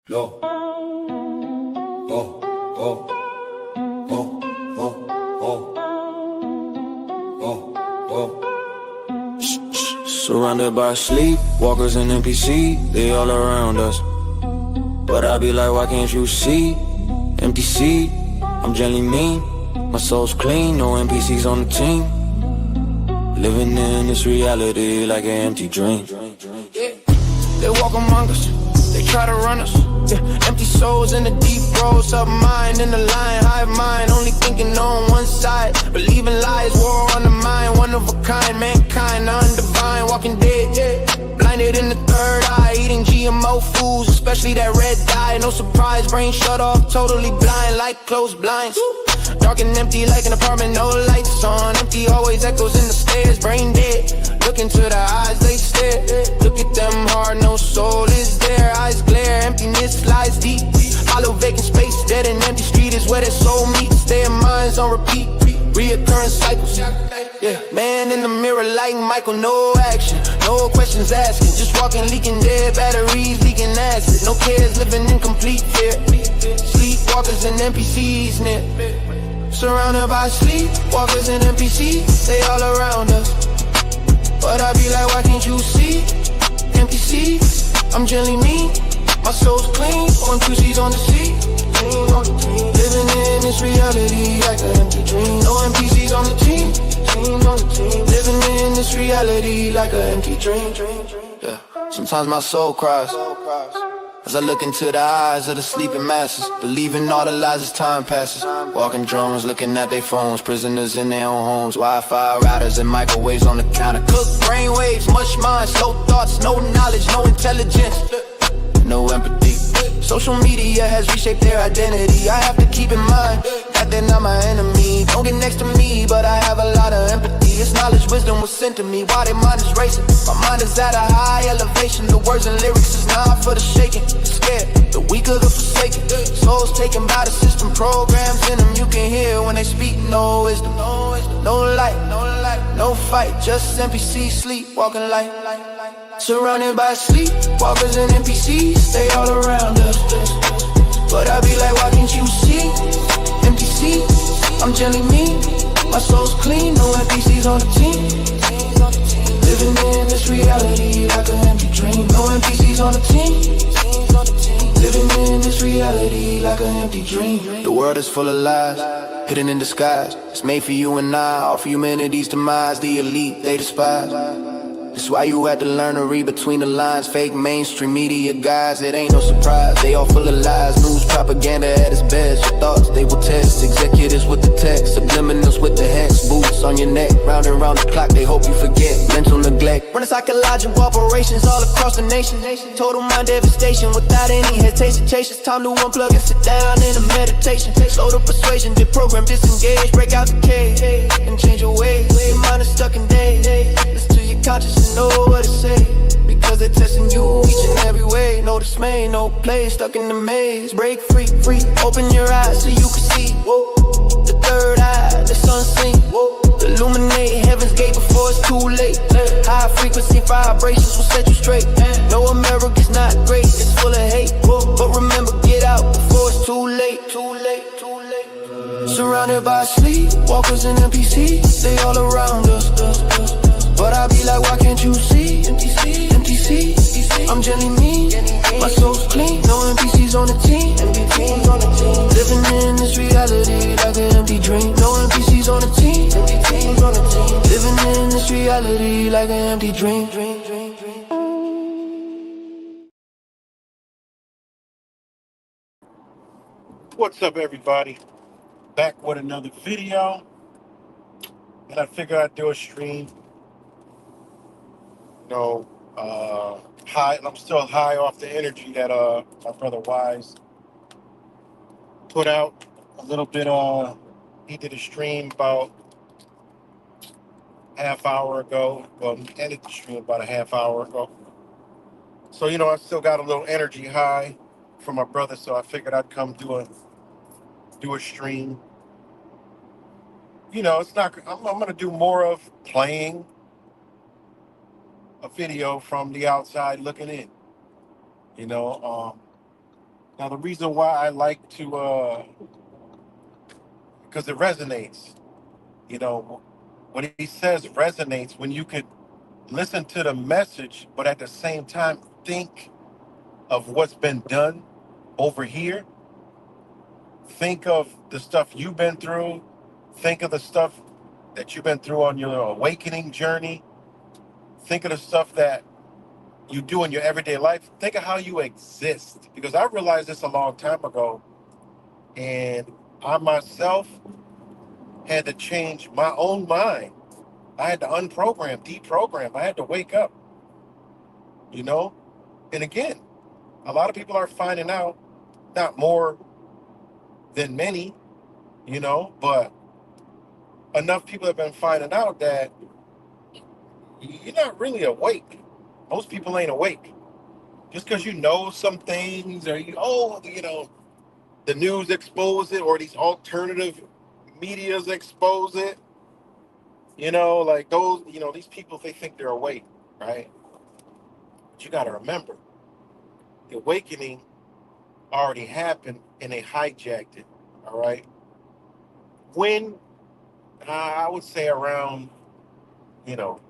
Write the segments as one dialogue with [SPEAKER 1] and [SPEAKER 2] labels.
[SPEAKER 1] Go. Go. Go. Go. Go. Go. Go. Surrounded by sleepwalkers and NPC, they all around us. But I be like, why can't you see? Empty seat, I'm gently mean. My soul's clean, no NPCs on the team. Living in this reality like an empty dream. Yeah. They walk among us, they try to run us. Yeah. Empty souls in the deep roads, up mind in the line, hive mind, only thinking on one side. Believing lies, war on the mind, one of a kind, mankind, undivine, walking dead, yeah. Blinded in the third eye, eating GMO foods, especially that red dye. No surprise, brain shut off, totally blind, like closed blinds. Dark and empty like an apartment, no lights on. Empty always echoes in the stairs, brain dead. Look into the eyes, they stare. Look at them hard, no soul is there. Eyes glare, emptiness lies deep. Hollow vacant space, dead and empty street is where their soul meets. Their minds on repeat, reoccurring cycles. Yeah, man in the mirror like Michael, no action, no questions asking. Just walking, leaking dead batteries, leaking acid. No cares, living in complete fear. Sleepwalkers and NPCs near. Surrounded by sleepwalkers and NPCs, they all around us. But I be like, why can't you see? Empty seats, I'm gently mean. My soul's clean, one two C's on the seat. Living in this reality like an empty dream. No NPCs on the team. Living in this reality like an empty dream. Yeah. Sometimes my soul cries as I look into the eyes of the sleeping masses, believing all the lies as time passes. Walking drones, looking at their phones, prisoners in their own homes. Wi-Fi routers and microwaves on the counter. Cook brainwaves, mush minds, no thoughts, no knowledge, no intelligence, no empathy. Social media has reshaped their identity. I have to keep in mind that they're not my enemy. Don't get next to me, but I have a lot of empathy. It's knowledge, wisdom was sent to me while their mind is racing. My mind is at a high elevation. The words and lyrics is not for the shaking. Scared, the weak of the forsaken. Souls taken by the system, programs in them you can hear when they speak. No wisdom, no light, no fight. Just NPC sleepwalking light. Surrounded by sleepwalkers and NPCs, they all around us. But I be like, why can't you see? Empty seats, I'm gently mean. My soul's clean, no NPCs on the team. Living in this reality like an empty dream. No NPCs on the team. Living in this reality like an empty dream. The world is full of lies, hidden in disguise. It's made for you and I, all for humanity's demise. The elite, they despise. That's why you had to learn to read between the lines. Fake mainstream media guys, it ain't no surprise. They all full of lies, news propaganda at its best. Your thoughts, they will test. Executives with the text, subliminals with the hex. Boots on your neck, round and round the clock, they hope you forget. Mental neglect, running psychological operations all across the nation. Total mind devastation without any hesitation. It's time to unplug and sit down in a meditation. Slow the persuasion, deprogram, disengage. Break out the cage and change your ways. Your mind is stuck in days. Listen to your conscience and know what to say, because they're testing you each and every way. No dismay, no play, stuck in the maze. Break free, open your eyes so you can see. Whoa. The third eye, the sun sink. Whoa. Illuminate heaven's gate before it's too late. High frequency vibrations will set you straight. No, America's not great, it's full of hate. Whoa. But remember, get out before it's too late. Surrounded by sleepwalkers and NPCs, they all around us. But I be like, why can't you see? Empty seats, I'm gently mean. My soul's clean, no NPCs on the team. Living in this reality like an empty dream. No NPCs on the team. Living in this reality like an empty dream.
[SPEAKER 2] What's up, everybody? Back with another video, and I figured I'd do a stream. I'm still high off the energy that my brother Wise put out a little bit. He did a stream about half hour ago. Well, he ended the stream about a half hour ago. So I still got a little energy high from my brother. So I figured I'd come do a stream. It's not. I'm gonna do more of playing a video from the outside looking in. Now, the reason why I like to, because it resonates. You know, what he says resonates when you could listen to the message, but at the same time think of what's been done over here. Think of the stuff you've been through. Think of the stuff that you've been through on your awakening journey. Think of the stuff that you do in your everyday life. Think of how you exist. Because I realized this a long time ago, and I myself had to change my own mind. I had to unprogram, deprogram. I had to wake up, you know? And again, a lot of people are finding out, not more than many, but enough people have been finding out that you're not really awake. Most people ain't awake. Just because you know some things or the news expose it or these alternative medias expose it, like those, these people, they think they're awake, right? But you got to remember, the awakening already happened and they hijacked it, all right? When, I would say around, you know,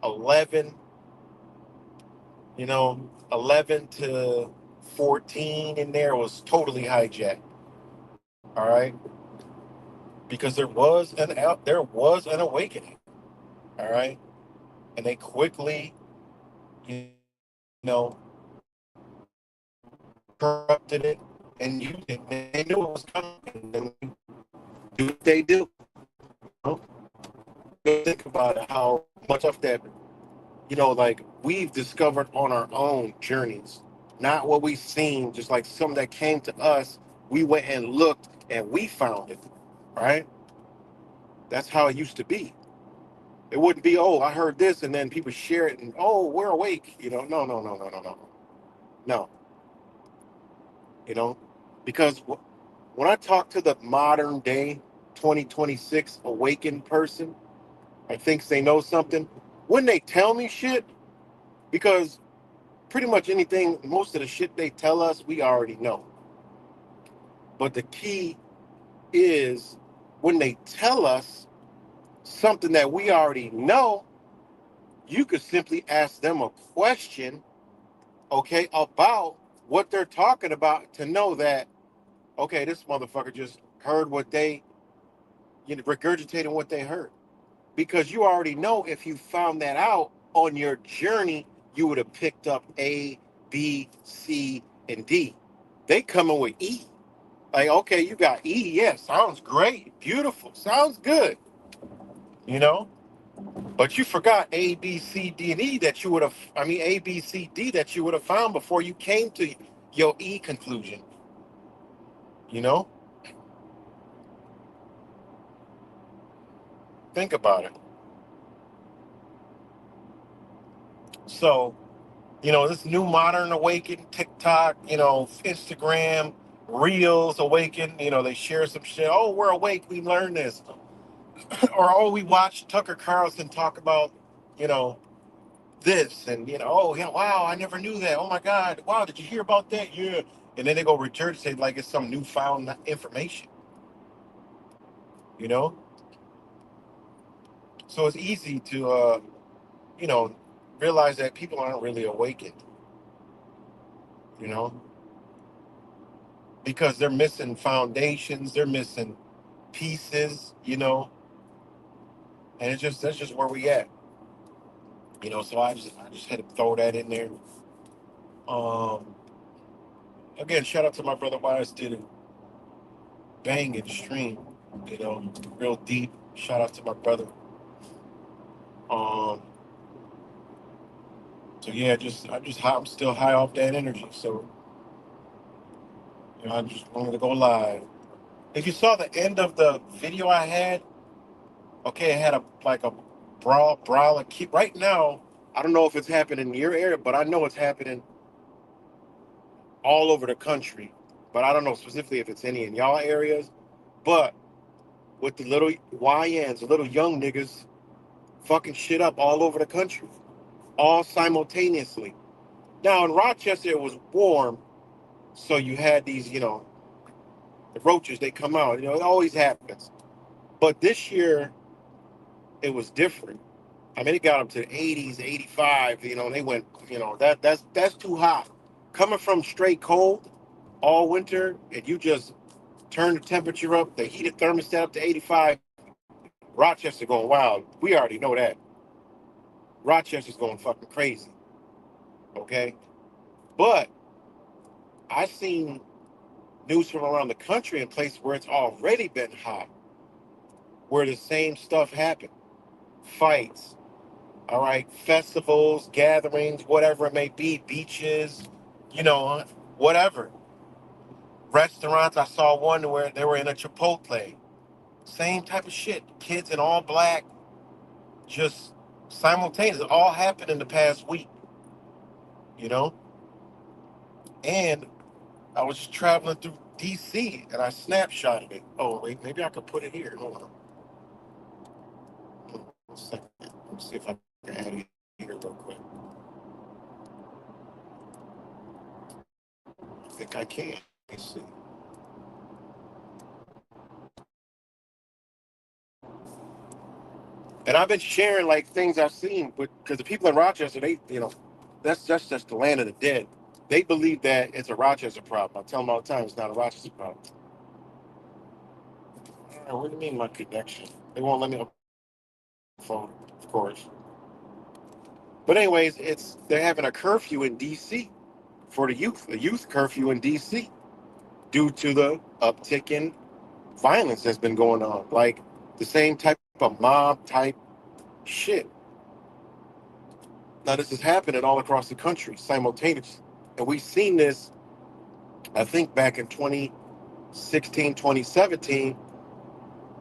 [SPEAKER 2] 11, 11 to 14 in there was totally hijacked, all right? Because there was an awakening, all right? And they quickly, you know, corrupted it and used it. They knew it was coming. And then do what they do. You know? Think about it, how much of that, like we've discovered on our own journeys, not what we've seen, just like some that came to us, we went and looked and we found it, right? That's how it used to be. It wouldn't be, oh, I heard this, and then people share it, and oh, we're awake. No, no, no, no, no, no, no. You know, because when I talk to the modern day 2026 awakened person, I think they know something. When they tell me shit, because pretty much anything, most of the shit they tell us, we already know. But the key is when they tell us something that we already know, you could simply ask them a question, okay, about what they're talking about to know that, okay, this motherfucker just heard what they, regurgitating what they heard. Because you already know if you found that out on your journey, you would have picked up A, B, C, and D. They coming with E. Like, okay, you got E. Yeah, sounds great. Beautiful. Sounds good. You know? But you forgot A, B, C, D, and E that you would have, A, B, C, D that you would have found before you came to your E conclusion. You know? Think about it. So, this new modern awaken, TikTok, Instagram, Reels awaken, they share some shit. Oh, we're awake. We learned this. Or, oh, we watched Tucker Carlson talk about, you know, this. And, oh, yeah, wow, I never knew that. Oh, my God. Wow, did you hear about that? Yeah. And then they go regurgitate like it's some newfound information, you know? So it's easy to, you know, realize that people aren't really awakened, you know? Because they're missing foundations, they're missing pieces, and that's just where we at, So I just had to throw that in there. Um, Again, shout out to my brother Wise, did a banging stream, real deep. Shout out to my brother. Um, so yeah, I'm still high off that energy. So I just wanted to go live. If you saw the end of the video I had, okay, it had a brawler keep right now. I don't know if it's happening in your area, but I know it's happening all over the country. But I don't know specifically if it's any in y'all areas. But with the little YNs, the little young niggas fucking shit up all over the country, all simultaneously. Now in Rochester it was warm, so you had these, the roaches. They come out. It always happens. But this year it was different. I mean, it got up to the 80s, 85. And they went. That's too hot. Coming from straight cold all winter, and you just turn the temperature up, the heated thermostat up to 85. Rochester going wild. We already know that. Rochester's going fucking crazy. Okay, but I seen news from around the country in places where it's already been hot, where the same stuff happened. Fights, all right, festivals, gatherings, whatever it may be, beaches, whatever. Restaurants, I saw one where they were in a Chipotle. Same type of shit. Kids in all black, just simultaneously. It all happened in the past week, you know? And I was just traveling through DC and I snapshotted it. Oh, wait, maybe I could put it here. Hold on. 1 second. Let me see if I can add it here real quick. I think I can. Let's see. And I've been sharing like things I've seen, but because the people in Rochester, that's just the land of the dead. They believe that it's a Rochester problem. I tell them all the time it's not a Rochester problem. What do you mean my connection? They won't let me up the phone, of course. But anyways, they're having a curfew in DC for the youth, a youth curfew in DC due to the uptick in violence that's been going on. Like the same type of mob type shit. Now this is happening all across the country simultaneously. And we've seen this, I think back in 2016, 2017,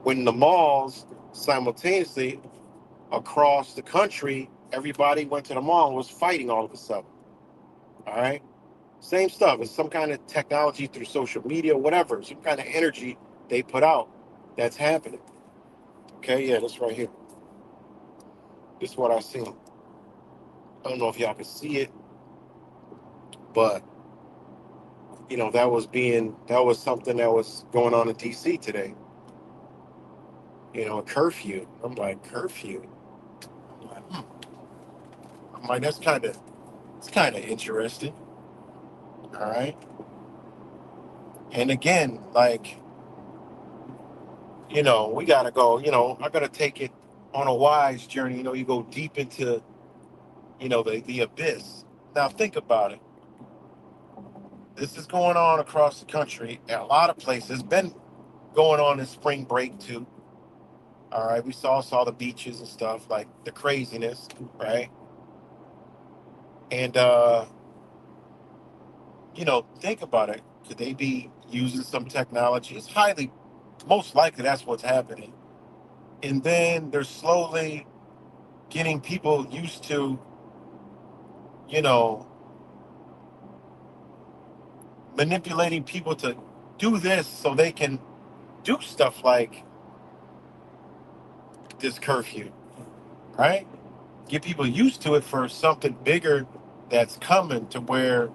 [SPEAKER 2] when the malls simultaneously across the country, everybody went to the mall and was fighting all of a sudden. All right. Same stuff. It's some kind of technology through social media, whatever, some kind of energy they put out that's happening. Okay, yeah, this right here. This is what I seen. I don't know if y'all can see it, but that was something that was going on in DC today. A curfew. I'm like, curfew. I'm like, it's kind of interesting. All right. And again, like, we gotta go. I gotta take it on a wise journey. You go deep into, the abyss. Now think about it. This is going on across the country in a lot of places. Been going on in spring break too. All right, we saw the beaches and stuff, like the craziness, right? And think about it. Could they be using some technology? It's most likely that's what's happening. And then they're slowly getting people used to, you know, manipulating people to do this so they can do stuff like this curfew, right? Get people used to it for something bigger that's coming, to where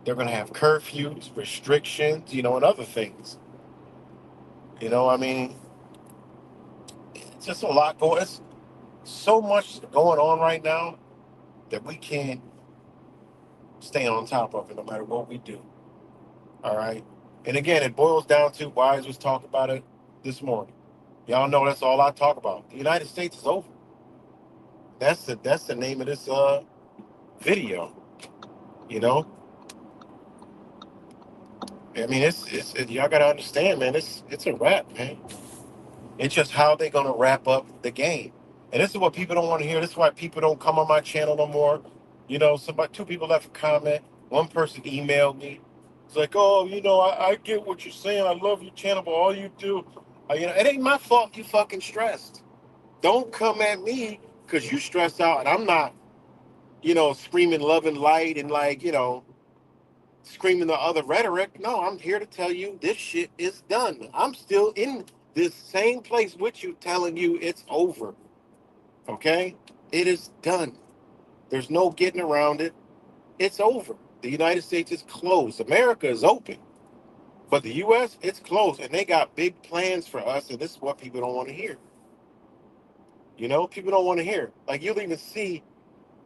[SPEAKER 2] they're going to have curfews, restrictions, and other things. I mean, it's just a lot going. It's so much going on right now that we can't stay on top of it no matter what we do. All right. And again, it boils down to, Wise was talking about it this morning. Y'all know that's all I talk about. The United States is over. That's the name of this video. You know, I mean, y'all gotta understand, man. It's a wrap, man. It's just how they gonna wrap up the game. And this is what people don't want to hear. This is why people don't come on my channel no more. Two people left a comment. One person emailed me. It's like, oh, I get what you're saying. I love your channel, but all you do, it ain't my fault you fucking stressed. Don't come at me because you stressed out and I'm not, screaming love and light and like, screaming the other rhetoric. No, I'm here to tell you this shit is done. I'm still in this same place with you, telling you it's over. Okay? It is done. There's no getting around it. It's over. The United States is closed. America is open. But the US, it's closed. And they got big plans for us. And this is what people don't want to hear. You know, people don't want to hear. Like you'll even see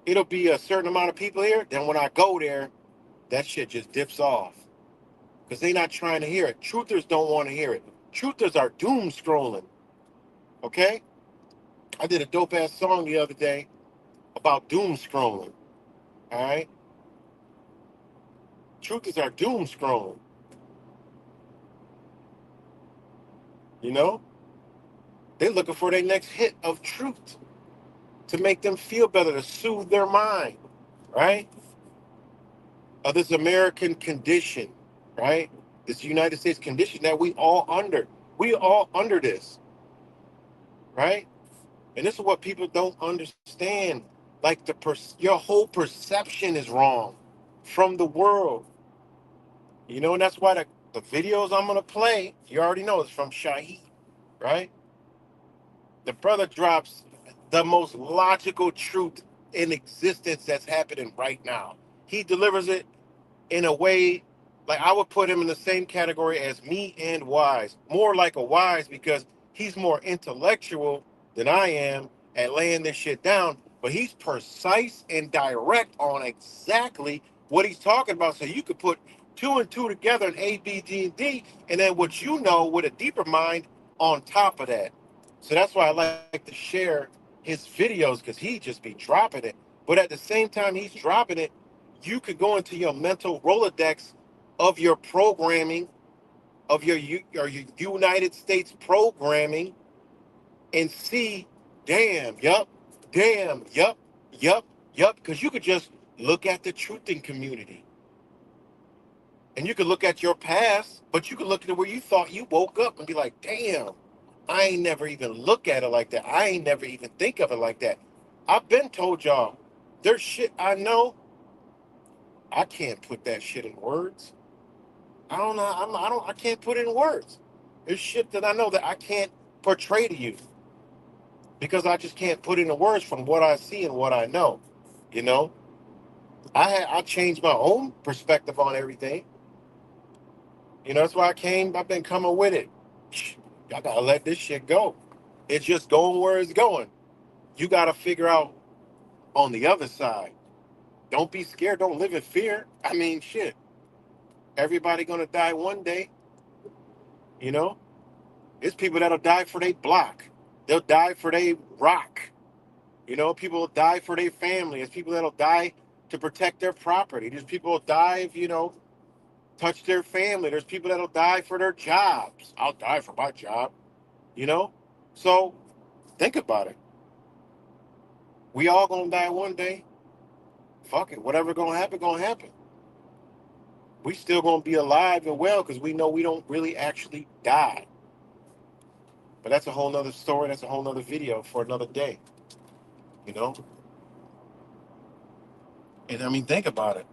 [SPEAKER 2] it'll be a certain amount of people here. Then when I go there, that shit just dips off. Because they're not trying to hear it. Truthers don't want to hear it. Truthers are doom scrolling. Okay? I did a dope ass song the other day about doom scrolling. All right? Truthers are doom scrolling. You know? They're looking for their next hit of truth to make them feel better, to soothe their mind, right? Of this American condition, right? This United States condition that we all under. We all under this, right? And this is what people don't understand. Like your whole perception is wrong from the world. You know, and that's why the videos I'm gonna play, you already know it's from Shaheed, right? The brother drops the most logical truth in existence that's happening right now. He delivers it in a way like I would put him in the same category as me and Wise. More like a Wise because he's more intellectual than I am at laying this shit down, but he's precise and direct on exactly what he's talking about. So you could put two and two together in A, B, D, and D, and then what you know with a deeper mind on top of that. So that's why I like to share his videos because he just be dropping it. But at the same time he's dropping it, you could go into your mental Rolodex of your programming, of your United States programming, and see, damn, yup, because you could just look at the truthing community. And you could look at your past, but you could look at where you thought you woke up and be like, damn, I ain't never even look at it like that. I ain't never even think of it like that. I've been told y'all, there's shit I know. I can't put that shit in words. I don't know. I can't put it in words. There's shit that I know that I can't portray to you because I just can't put it into words from what I see and what I know. You know, I changed my own perspective on everything. You know, that's why I've been coming with it. I gotta let this shit go. It's just going where it's going. You gotta figure out on the other side. Don't be scared. Don't live in fear. I mean, shit. Everybody gonna die one day. You know, it's people that'll die for their block. They'll die for their rock. You know, people will die for their family. There's people that'll die to protect their property. There's people will die if, you know, touch their family. There's people that'll die for their jobs. I'll die for my job, you know? So think about it. We all gonna die one day. Fuck it. Whatever gonna happen, gonna happen. We still gonna be alive and well because we know we don't really actually die. But that's a whole nother story. That's a whole nother video for another day. You know? And I mean, think about it.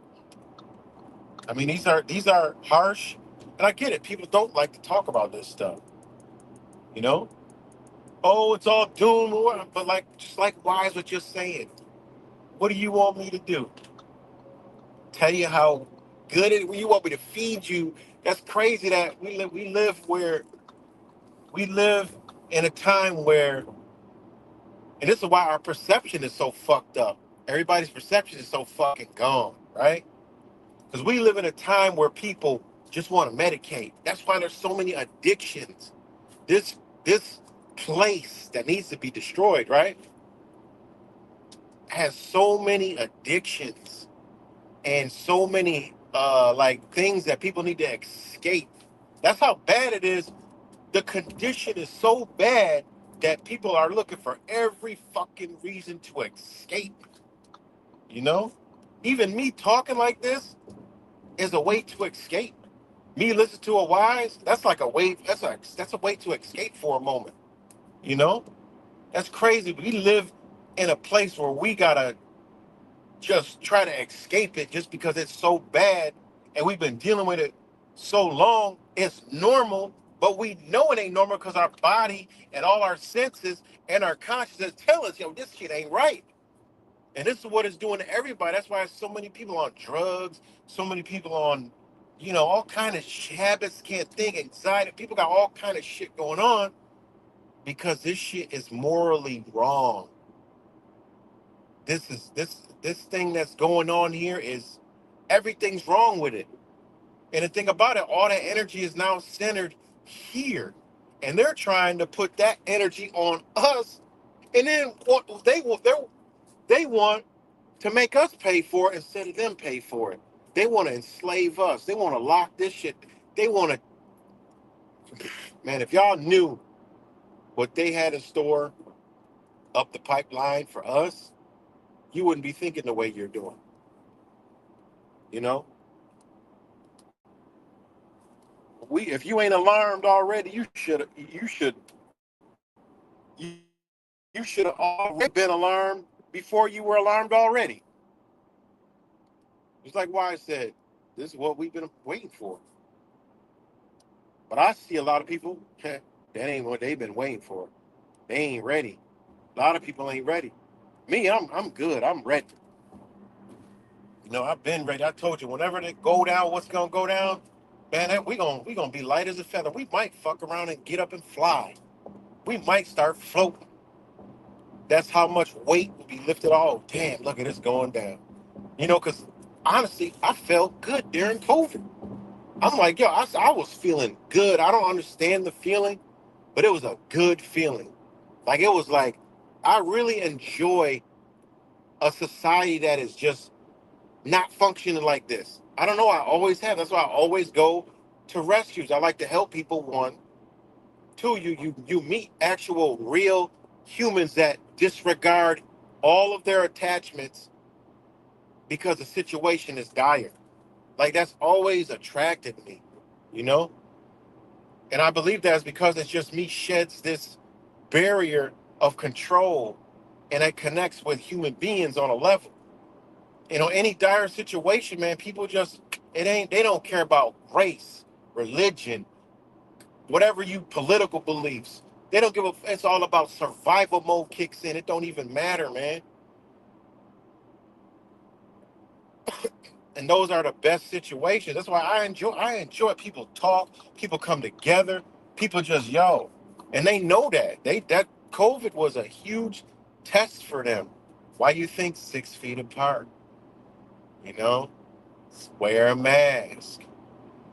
[SPEAKER 2] I mean, these are harsh, and I get it. People don't like to talk about this stuff. You know? Oh, it's all doom, but like just like Wise was just saying, what do you want me to do? Tell you how good it? You want me to feed you? That's crazy. That we live in a time where, and this is why our perception is so fucked up. Everybody's perception is so fucking gone, right? Because we live in a time where people just want to medicate. That's why there's so many addictions. This place that needs to be destroyed, right, has so many addictions and so many like things that people need to escape. That's how bad it is. The condition is so bad that people are looking for every fucking reason to escape. You know? Even me talking like this is a way to escape. Me listen to a Wise, that's like a way, that's a way to escape for a moment. You know? That's crazy. We live in a place where we gotta just try to escape it just because it's so bad and we've been dealing with it so long. It's normal, but we know it ain't normal because our body and all our senses and our consciousness tell us, yo, this shit ain't right. And this is what it's doing to everybody. That's why so many people on drugs, so many people on, all kind of habits, can't think, anxiety. People got all kind of shit going on because this shit is morally wrong. This thing that's going on here is everything's wrong with it. And the thing about it, all that energy is now centered here. And they're trying to put that energy on us. And then what they want to make us pay for it instead of them pay for it. They want to enslave us. They want to lock this shit. They want to, man, if y'all knew what they had in store up the pipeline for us, you wouldn't be thinking the way you're doing. You know, if you ain't alarmed already, you, you should have already been alarmed before you were alarmed already. Just like why I said, this is what we've been waiting for. But I see a lot of people, that ain't what they've been waiting for. They ain't ready. A lot of people ain't ready. Me, I'm good. I'm ready. I've been ready. I told you, whenever they go down, what's gonna go down, man, we gonna be light as a feather. We might fuck around and get up and fly. We might start floating. That's how much weight will be lifted. Oh, damn, look at this going down. Because honestly, I felt good during COVID. I'm like, yo, I was feeling good. I don't understand the feeling, but it was a good feeling. Like, it was like, I really enjoy a society that is just not functioning like this. I don't know. I always have. That's why I always go to rescues. I like to help people. One, two, you meet actual real humans that disregard all of their attachments because the situation is dire. Like, that's always attracted me, you know? And I believe that's because it's just me sheds this barrier of control and it connects with human beings on a level. Any dire situation, man, people just, they don't care about race, religion, whatever you political beliefs. They don't give a, it's all about survival mode kicks in. It don't even matter, man. And those are the best situations. That's why I enjoy people talk, people come together, people just and they know that COVID was a huge test for them. Why you think 6 feet apart? You know, wear a mask,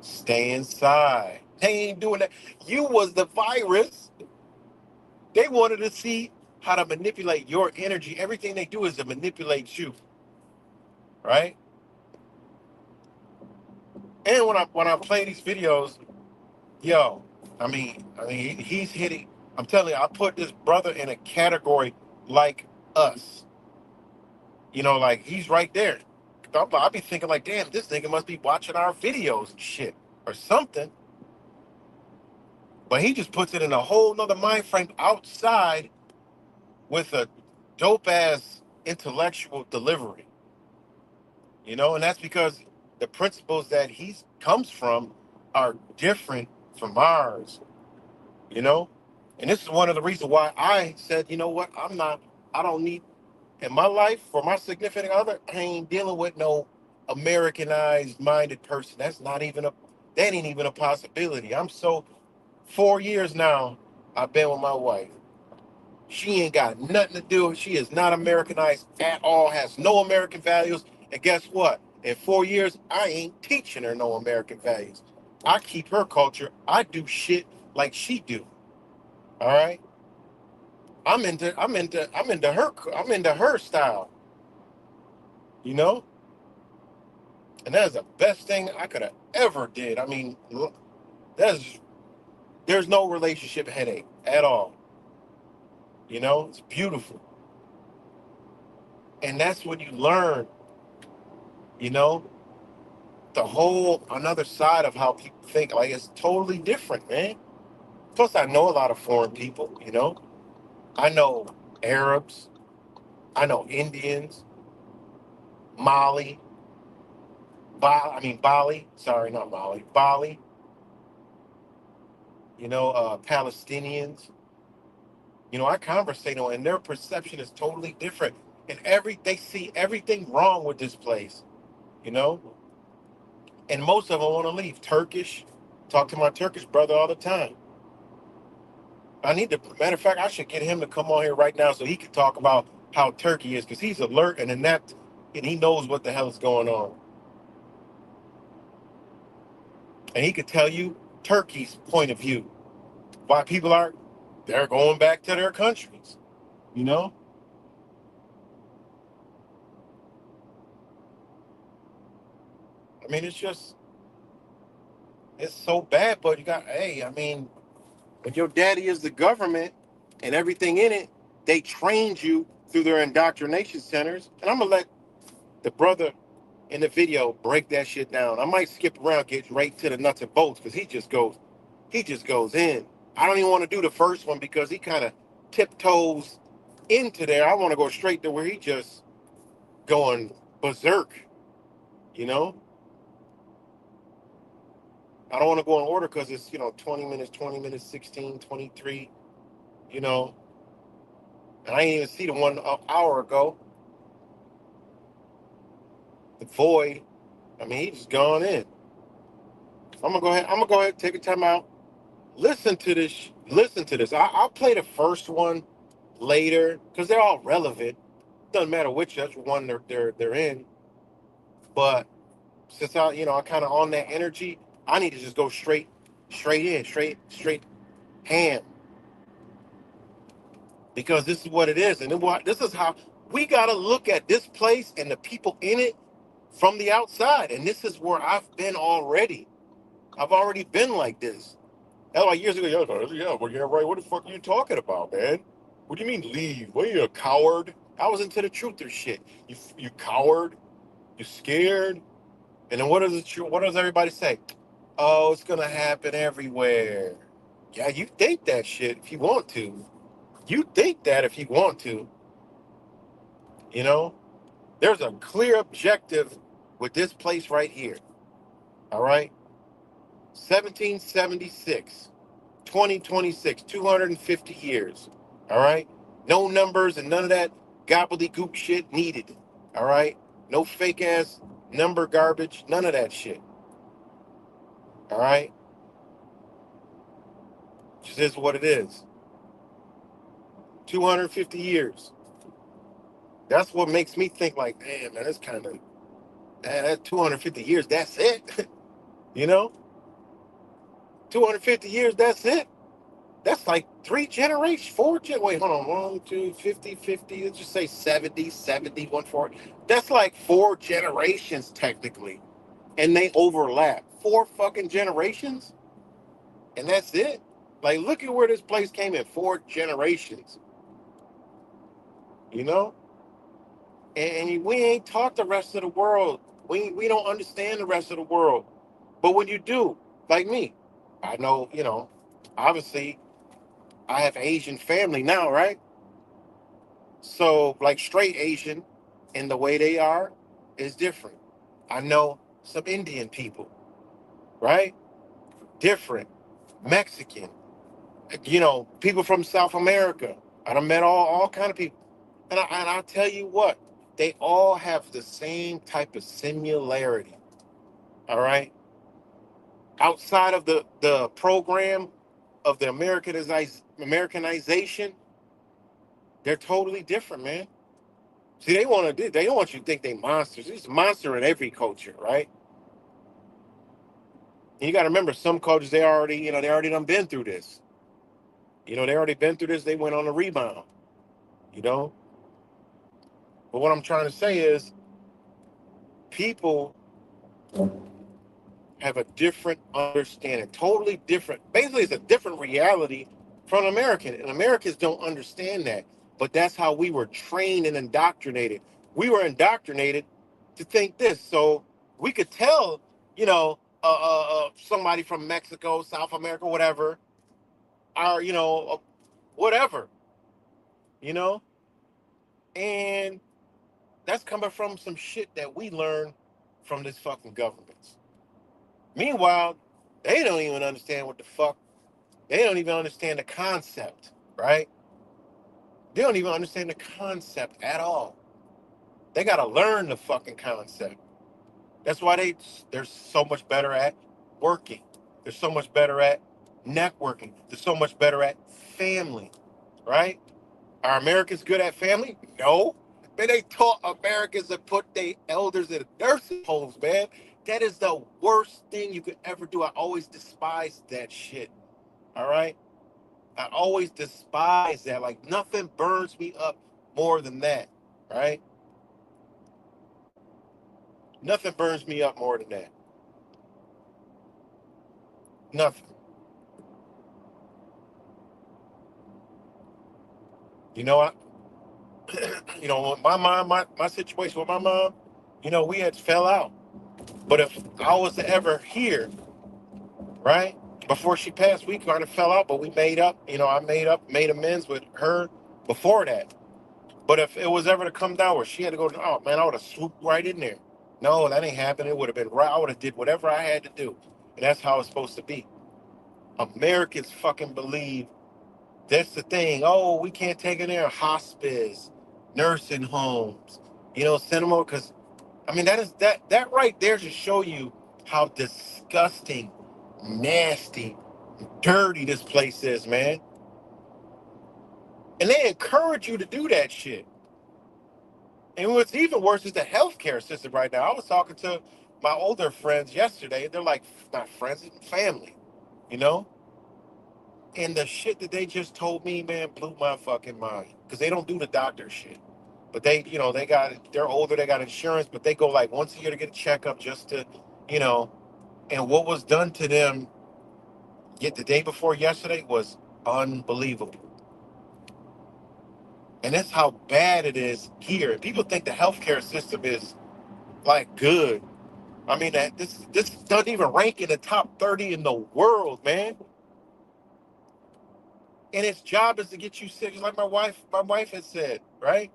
[SPEAKER 2] stay inside. They ain't doing that. You was the virus. They wanted to see how to manipulate your energy. Everything they do is to manipulate you, right? And when I play these videos, yo, he's hitting. I'm telling you, I put this brother in a category like us. Like he's right there. I'll be thinking like, damn, this nigga must be watching our videos and shit or something. But he just puts it in a whole nother mind frame outside with a dope ass intellectual delivery. And that's because the principles that he comes from are different from ours. you know? And this is one of the reasons why I said, you know what, I don't need, in my life, for my significant other, I ain't dealing with no Americanized minded person. That ain't even a possibility. 4 years now, I've been with my wife. She ain't got nothing to do. She is not Americanized at all, has no American values. And guess what? In 4 years, I ain't teaching her no American values. I keep her culture. I do shit like she do. All right. I'm into her style, you know? And that's the best thing I could have ever did. That's there's no relationship headache at all. It's beautiful. And that's when you learn, you know, the whole another side of how people think. Like, it's totally different, man. Plus I know a lot of foreign people. I know Arabs, I know Indians, Mali, Bali, sorry, not Mali, Bali, Palestinians. I conversate on, and their perception is totally different. And they see everything wrong with this place, you know? And most of them want to leave. Turkish. Talk to my Turkish brother all the time. Matter of fact, I should get him to come on here right now so he can talk about how Turkey is, because he's alert and inept and he knows what the hell is going on. And he could tell you Turkey's point of view. Why they're going back to their countries, you know? I mean, it's so bad, but I mean, when your daddy is the government and everything in it, they trained you through their indoctrination centers. And I'm going to let the brother in the video break that shit down. I might skip around, get right to the nuts and bolts, because he just goes in. I don't even want to do the first one because he kind of tiptoes into there. I want to go straight to where he just going berserk, you know? I don't want to go in order because it's, 20 minutes, 16, 23, you know? And I didn't even see the one an hour ago. The void. I mean, he just gone in. I'm gonna go ahead, take a time out. Listen to this. Listen to this. I'll play the first one later because they're all relevant. Doesn't matter which one they're in. But since I kind of on that energy, I need to just go straight in, straight ham, because this is what it is, and this is how we gotta look at this place and the people in it from the outside. And this is where I've been already. I've already been like this. Hell, like years ago, yeah, well, yeah, right. What the fuck are you talking about, man? What do you mean leave? What are you, a coward? I was into the truther shit. You coward. You scared. And then what does everybody say? Oh, it's gonna happen everywhere. Yeah, you think that shit if you want to. You think that if you want to. You know, there's a clear objective with this place right here. All right, 1776. 2026, 250 years. All right? No numbers and none of that gobbledygook shit needed. All right? No fake ass number garbage, none of that shit. All right? Just is what it is. 250 years. That's what makes me think like, damn, man, that 250 years, that's it. you know? 250 years, that's it. That's like 3 generations, 4 wait, hold on, 1, 2, 50, 50, let's just say 70, 70, 140. That's like 4 generations technically. And they overlap. 4 fucking generations? And that's it? Like, look at where this place came in 4 generations. You know? And we ain't taught the rest of the world. We don't understand the rest of the world. But when you do, like me, I know, obviously I have Asian family now, right? So, like straight Asian and the way they are is different. I know some Indian people, right? Different. Mexican, people from South America. I done met all kind of people. And I tell you what, they all have the same type of similarity. All right. Outside of the program of the Americanization, they're totally different, man. See, they don't want you to think they monsters. There's a monster in every culture, right? And you got to remember, some cultures they already done been through this. They already been through this. They went on a rebound. You know. But what I'm trying to say is, people have a different understanding, totally different. Basically, it's a different reality from American, and Americans don't understand that. But that's how we were trained and indoctrinated. We were indoctrinated to think this, so we could tell, somebody from Mexico, South America, whatever, or whatever, you know, and that's coming from some shit that we learned from this fucking government. Meanwhile, they don't even understand what the fuck. They don't even understand the concept, right? They don't even understand the concept at all. They got to learn the fucking concept. That's why they're so much better at working. They're so much better at networking. They're so much better at family, right? Are Americans good at family? No. Man, they taught Americans to put their elders in nursing homes, man. That is the worst thing you could ever do. I always despised that shit. All right? I always despise that. Like, nothing burns me up more than that, right? Nothing burns me up more than that. Nothing. You know what? My mom, my situation with my mom, we had fell out. But if I was to ever hear, right, before she passed, we kind of fell out, but we made up. I made amends with her before that. But if it was ever to come down where she had to go, oh man, I would have swooped right in there. No, that ain't happening. It would have been right. I would have did whatever I had to do, and that's how it's supposed to be. Americans fucking believe that's the thing. Oh, we can't take it there. Hospice, nursing homes, send them over because that right there to show you how disgusting, nasty, dirty this place is, man. And they encourage you to do that shit. And what's even worse is the healthcare system right now. I was talking to my older friends yesterday. They're like not friends, family, you know. And the shit that they just told me, man, blew my fucking mind. Because they don't do the doctor shit. But they're older, they got insurance, but they go like once a year to get a checkup just to, you know, and what was done to them yet the day before yesterday was unbelievable. And that's how bad it is here. People think the healthcare system is like good. I mean, that this doesn't even rank in the top 30 in the world, man. And its job is to get you sick, just like my wife has said, right?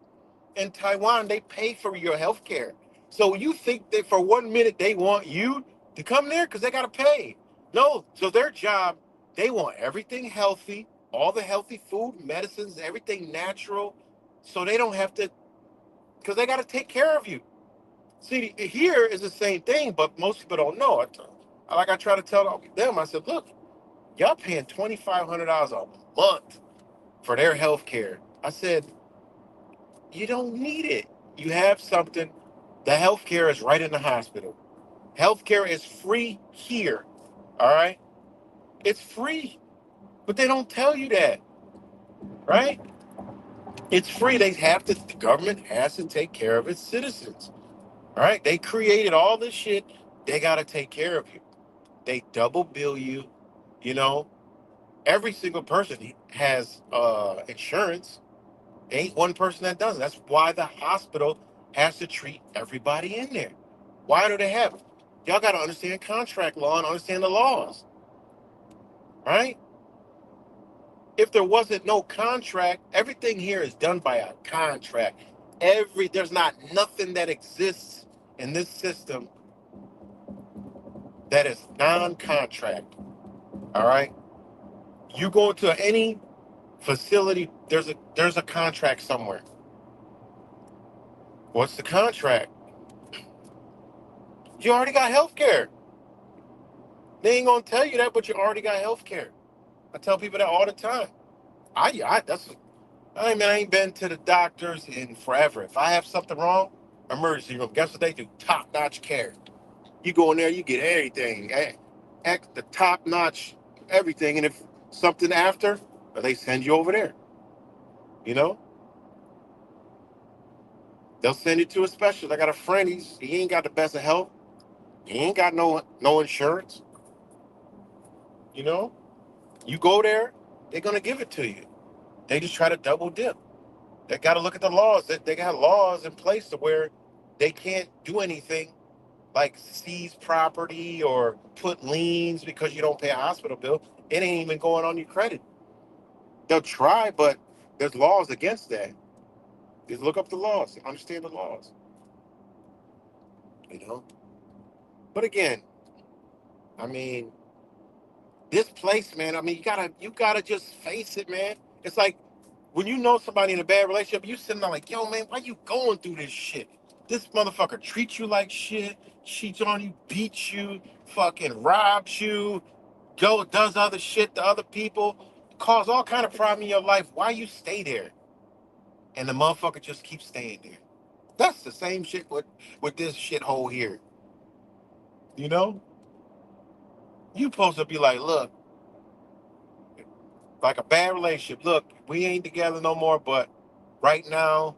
[SPEAKER 2] In Taiwan, they pay for your health care. So you think that for 1 minute they want you to come there because they got to pay. No, so their job, they want everything healthy, all the healthy food, medicines, everything natural. So they don't have to, because they got to take care of you. See, here is the same thing, but most people don't know. I try to tell them, I said, look, y'all paying $2,500 a month for their health care. I said, you don't need it. You have something. The healthcare is right in the hospital. Healthcare is free here. All right? It's free. But they don't tell you that. Right? It's free. The government has to take care of its citizens. All right? They created all this shit. They got to take care of you. They double bill you. You know, every single person has insurance. Ain't one person that doesn't. That's why the hospital has to treat everybody in there. Why do they have it? Y'all got to understand contract law and understand the laws, right? If there wasn't no contract, everything here is done by a contract. There's not nothing that exists in this system that is non-contract. All right. You go to any facility, there's a contract somewhere. What's the contract? You already got health care. They ain't gonna tell you that, but you already got health care. I tell people that all the time. I ain't been to the doctors in forever. If I have something wrong, emergency room. Guess what they do? Top notch care. You go in there, you get everything, the top notch everything, and if something after, they send you over there. You know, they'll send you to a specialist. I got a friend. He ain't got the best of health. He ain't got no insurance. You know, you go there, they're gonna give it to you. They just try to double dip. They got to look at the laws. They got laws in place to where they can't do anything like seize property or put liens because you don't pay a hospital bill. It ain't even going on your credit. They'll try, but there's laws against that. Just look up the laws, understand the laws. You know. But again, I mean, this place, man. I mean, you gotta just face it, man. It's like when you know somebody in a bad relationship, you sitting there like, yo, man, why you going through this shit? This motherfucker treats you like shit, cheats on you, beats you, fucking robs you, does other shit to other people, cause all kind of problem in your life. Why you stay there? And the motherfucker just keeps staying there. That's the same shit with this shithole here. You know? You supposed to be like, look, like a bad relationship. Look, we ain't together no more, but right now,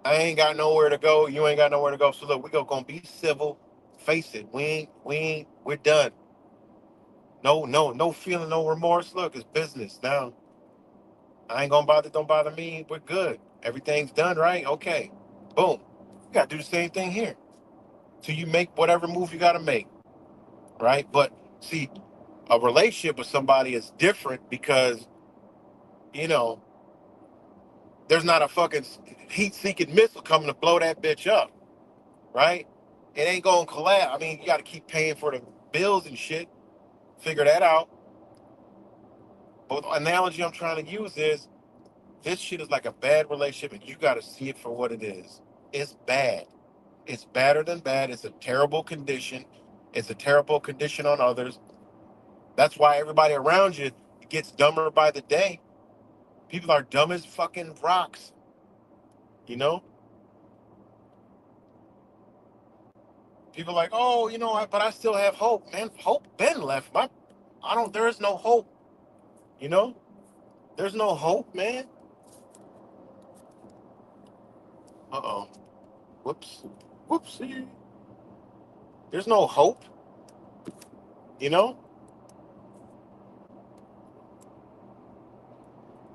[SPEAKER 2] I ain't got nowhere to go. You ain't got nowhere to go. So look, we gonna be civil. Face it. We're done. No feeling, no remorse. Look, it's business now. I ain't gonna bother, don't bother me. We're good. Everything's done, right? Okay. Boom. You gotta do the same thing here. So you make whatever move you gotta make, right? But see, a relationship with somebody is different because, you know, there's not a fucking heat-seeking missile coming to blow that bitch up, right? It ain't gonna collapse. I mean, you gotta keep paying for the bills and shit. Figure that out. But the analogy I'm trying to use is this shit is like a bad relationship and you gotta see it for what it is. It's bad. It's badder than bad. It's a terrible condition. It's a terrible condition on others. That's why everybody around you gets dumber by the day. People are dumb as fucking rocks, you know? People are like, oh, but I still have hope. Man, hope been left. There is no hope, you know? There's no hope, man. Uh-oh. Whoops. Whoopsie. There's no hope, you know?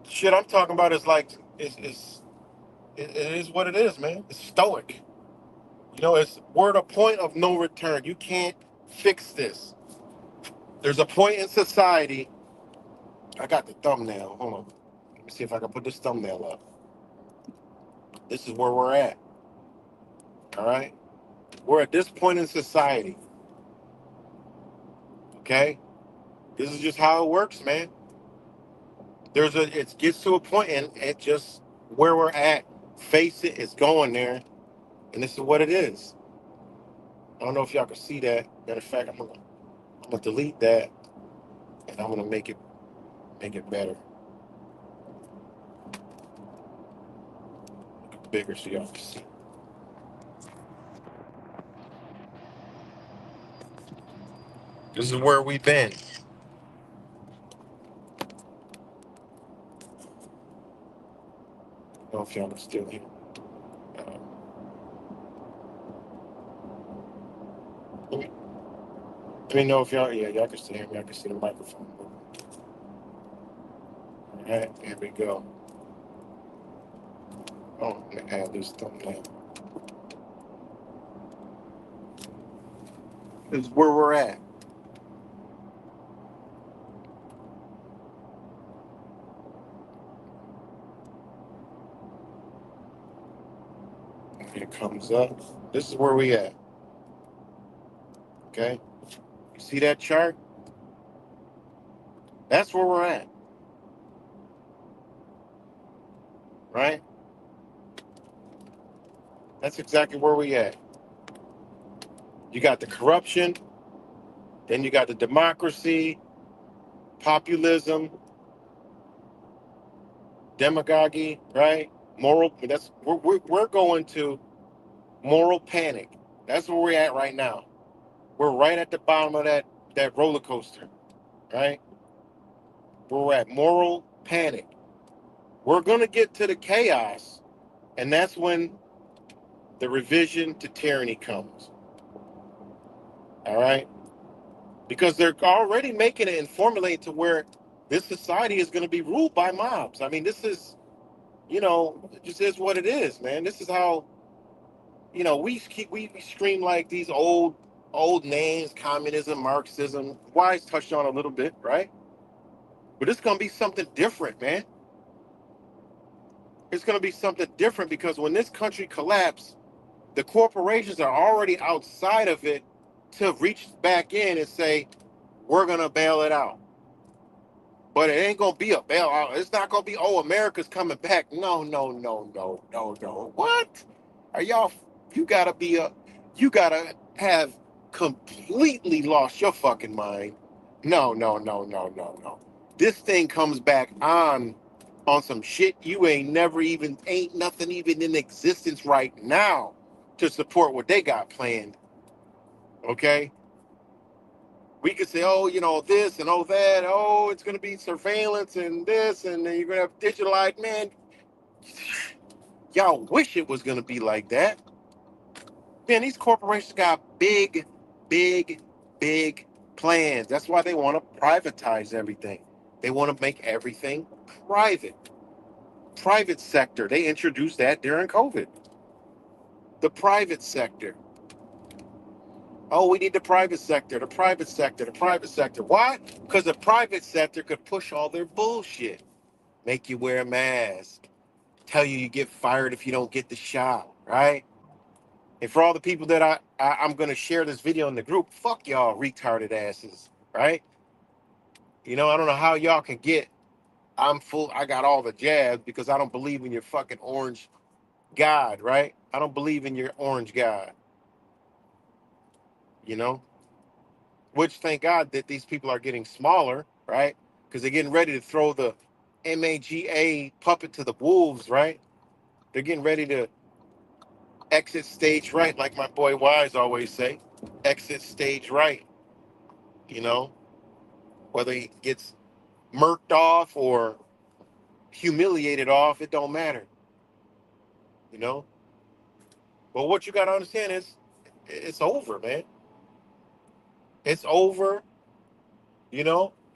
[SPEAKER 2] Shit I'm talking about is like, it is what it is, man. It's stoic. We're at a point of no return. You can't fix this. There's a point in society. I got the thumbnail. Hold on. Let me see if I can put this thumbnail up. This is where we're at. All right? We're at this point in society. Okay? This is just how it works, man. It gets to a point and it just where we're at. Face it, it's going there. And this is what it is. I don't know if y'all can see that. Matter of fact, I'm gonna delete that and I'm gonna make it better. Make it bigger so y'all can see. This is where we've been. I don't know if y'all can still hear. Let me know if y'all can still hear me. I can see the microphone. All right, here we go. Oh, I'm gonna add this thumbnail. This is where we're at. It comes up. This is where we at. Okay? You see that chart? That's where we're at. Right? That's exactly where we at. You got the corruption, then you got the democracy, populism, demagoguery, right? We're going to moral panic. That's where we're at right now. We're right at the bottom of that roller coaster, right? We're at moral panic. We're going to get to the chaos, and that's when the revision to tyranny comes. All right? Because they're already making it and formulating to where this society is going to be ruled by mobs. I mean, this is, it just is what it is, man. This is how, we stream like these old names, communism, Marxism. Wise touched on a little bit, right? But it's going to be something different, man. It's going to be something different because when this country collapses, the corporations are already outside of it to reach back in and say, we're going to bail it out. But it ain't going to be a bailout. It's not going to be, America's coming back. No. What? Are y'all You gotta you gotta have completely lost your fucking mind. No, no, no, no, no, no. This thing comes back on some shit you ain't nothing even in existence right now to support what they got planned. Okay? We could say, oh, this and oh that, oh, it's gonna be surveillance and this, and then you're gonna have digitalized, man. Y'all wish it was gonna be like that. Man, these corporations got big, big, big plans. That's why they want to privatize everything. They want to make everything private. Private sector. They introduced that during COVID. The private sector. Oh, we need the private sector, the private sector, the private sector. Why? Because the private sector could push all their bullshit. Make you wear a mask. Tell you get fired if you don't get the shot, right? And for all the people that I'm gonna share this video in the group, fuck y'all retarded asses, right? I don't know how y'all can get. I got all the jabs because I don't believe in your fucking orange God, right? I don't believe in your orange God, you know? Which thank God that these people are getting smaller, right? Because they're getting ready to throw the MAGA puppet to the wolves, right? They're getting ready to exit stage right, like my boy Wise always say. Exit stage right, you know? Whether he gets murked off or humiliated off, it don't matter, you know? But what you got to understand is it's over, man. It's over,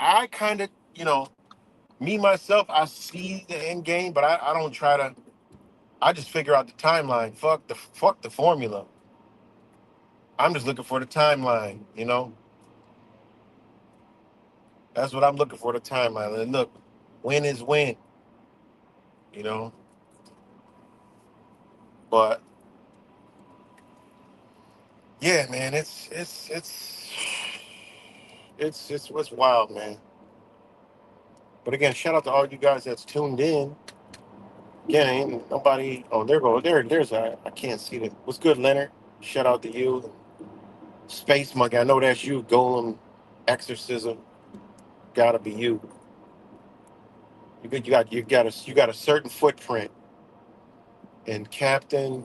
[SPEAKER 2] I kind of, me myself, I see the end game, but I don't try to, I just figure out the timeline. Fuck the formula. I'm just looking for the timeline. That's what I'm looking for, the timeline. And look, win is win, you know? But yeah, man, it's wild, man. But again, shout out to all you guys that's tuned in. Again, ain't nobody. Oh, there's I can't see it. What's good, Leonard? Shout out to you, Space Monkey. I know that's you. Golem, Exorcism. Gotta be you. You got a certain footprint. And Captain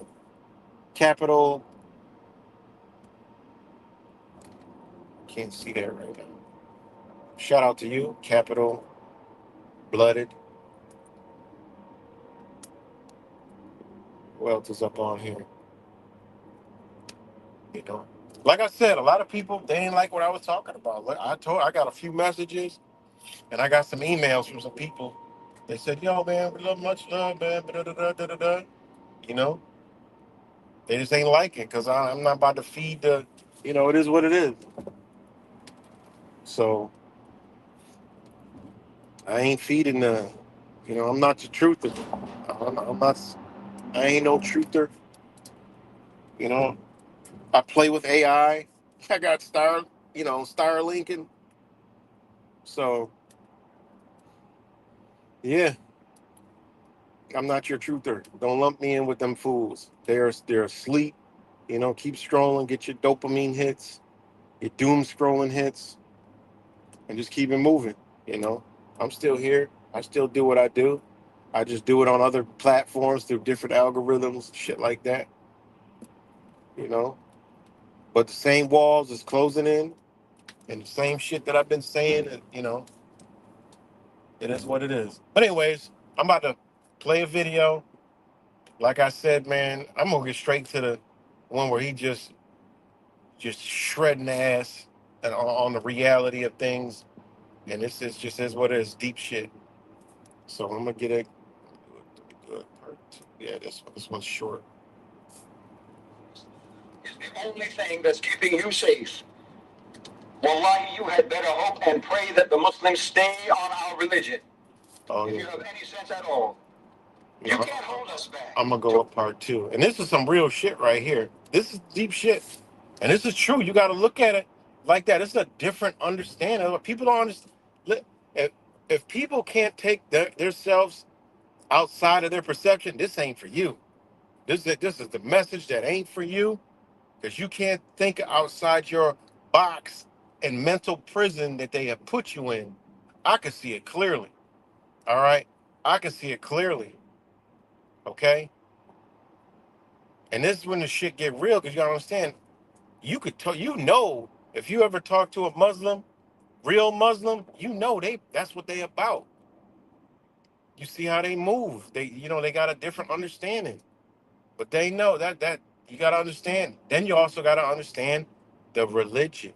[SPEAKER 2] Capital. Can't see that right now. Shout out to you, Capital Blooded. Who else is up on here? You know, like I said, a lot of people they ain't like what I was talking about. I got a few messages and I got some emails from some people. They said, "Yo, man, we love much love, man." Da, da, da, da, da, da. You know, they just ain't like it because I'm not about to feed the. It is what it is. So I ain't feeding the. I'm not the truther. I'm not. I ain't no truther. You know, I play with AI. I got Starlink, and so yeah, I'm not your truther. Don't lump me in with them fools. They're asleep. Keep scrolling, get your dopamine hits, your doom scrolling hits, and just keep it moving. You know, I'm still here. I still do what I do. I just do it on other platforms through different algorithms, shit like that. You know, but the same walls is closing in, and the same shit that I've been saying. And it is what it is. But anyways, I'm about to play a video. Like I said, man, I'm gonna get straight to the one where he just shredding ass and on the reality of things. And this is just is what it is, deep shit. So I'm gonna get a good part. Yeah, this one's short.
[SPEAKER 3] Is the only thing that's keeping you safe. Wallahi, you had better hope and pray that the Muslims stay on our religion.
[SPEAKER 2] Oh
[SPEAKER 3] if
[SPEAKER 2] yeah.
[SPEAKER 3] you have any sense at all. You
[SPEAKER 2] No,
[SPEAKER 3] can't hold us back.
[SPEAKER 2] I'm gonna go up part two. And this is some real shit right here. This is deep shit. And this is true. You gotta look at it like that. It's a different understanding. People don't understand. If if people can't take themselves outside of their perception, this ain't for you. This is the message that ain't for you, because you can't think outside your box and mental prison that they have put you in. I can see it clearly. All right, I can see it clearly. Okay, and this is when the shit get real, because you gotta understand. You could tell, if you ever talk to a Muslim, real Muslim, that's what they about. You see how they move. They got a different understanding. But they know that you got to understand. Then you also got to understand the religion.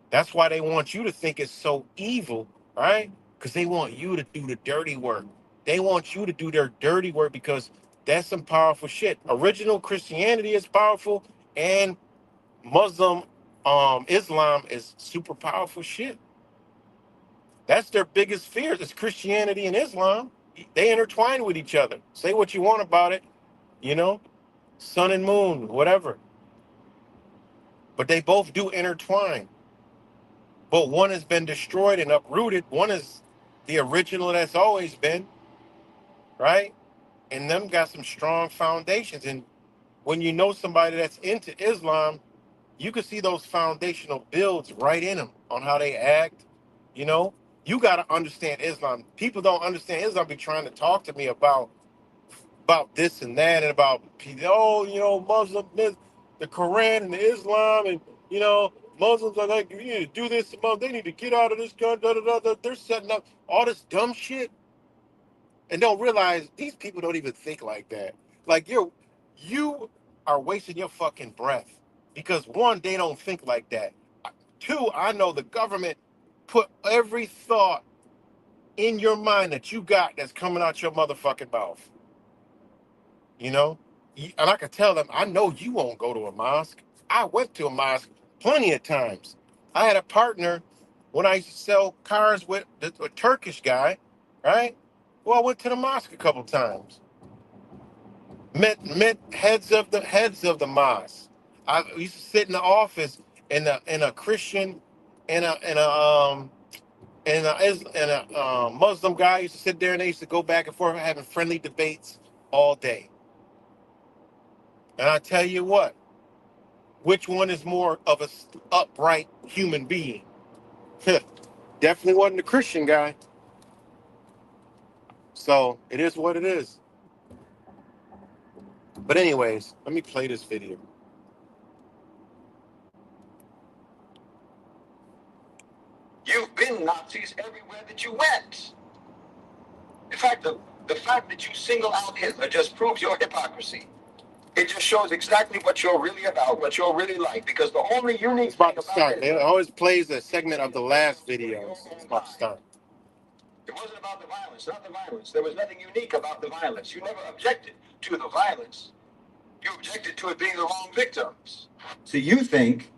[SPEAKER 2] That's why they want you to think it's so evil, right? Because they want you to do the dirty work. They want you to do their dirty work, because that's some powerful shit. Original Christianity is powerful, and Muslim Islam is super powerful shit. That's their biggest fears. It's Christianity and Islam. They intertwine with each other. Say what you want about it, you know, sun and moon, whatever. But they both do intertwine. But one has been destroyed and uprooted. One is the original that's always been, right? And them got some strong foundations. And when you know somebody that's into Islam, you can see those foundational builds right in them on how they act. You know, you got to understand Islam. People don't understand Islam. Be trying to talk to me about this and that, and about, Muslim, the Quran and the Islam, and Muslims are like, you need to do this. They need to get out of this country. They're setting up all this dumb shit, and don't realize these people don't even think like that. Like you are wasting your fucking breath, because one, they don't think like that. Two, I know the government put every thought in your mind that you got that's coming out your motherfucking mouth. And I can tell them, I know you won't go to a mosque. I went to a mosque plenty of times. I had a partner when I used to sell cars with a Turkish guy, right? Well, I went to the mosque a couple times. Met heads of the mosque. I used to sit in the office, in a Christian and a Muslim guy used to sit there, and they used to go back and forth having friendly debates all day. And I tell you what, which one is more of a upright human being? Definitely wasn't the Christian guy. So it is what it is. But anyways, let me play this video.
[SPEAKER 3] You've been Nazis everywhere that you went. In fact, the fact that you single out Hitler just proves your hypocrisy. It just shows exactly what you're really about, what you're really like, because the only unique
[SPEAKER 2] It's about
[SPEAKER 3] thing
[SPEAKER 2] to start.
[SPEAKER 3] Hitler,
[SPEAKER 2] It always plays a segment of the last video. It's about to start.
[SPEAKER 3] It wasn't about the violence, not the violence. There was nothing unique about the violence. You never objected to the violence. You objected to it being the wrong victims. See, you think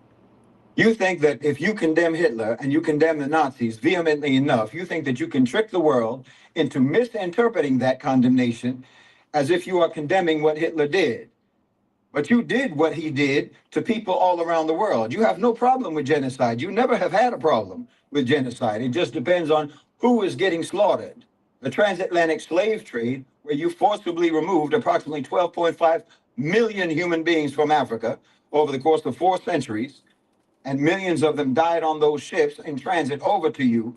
[SPEAKER 3] that if you condemn Hitler and you condemn the Nazis vehemently enough, you think that you can trick the world into misinterpreting that condemnation as if you are condemning what Hitler did. But you did what he did to people all around the world. You have no problem with genocide. You never have had a problem with genocide. It just depends on who is getting slaughtered. The transatlantic slave trade, where you forcibly removed approximately 12.5 million human beings from Africa over the course of 4 centuries, and millions of them died on those ships in transit over to you,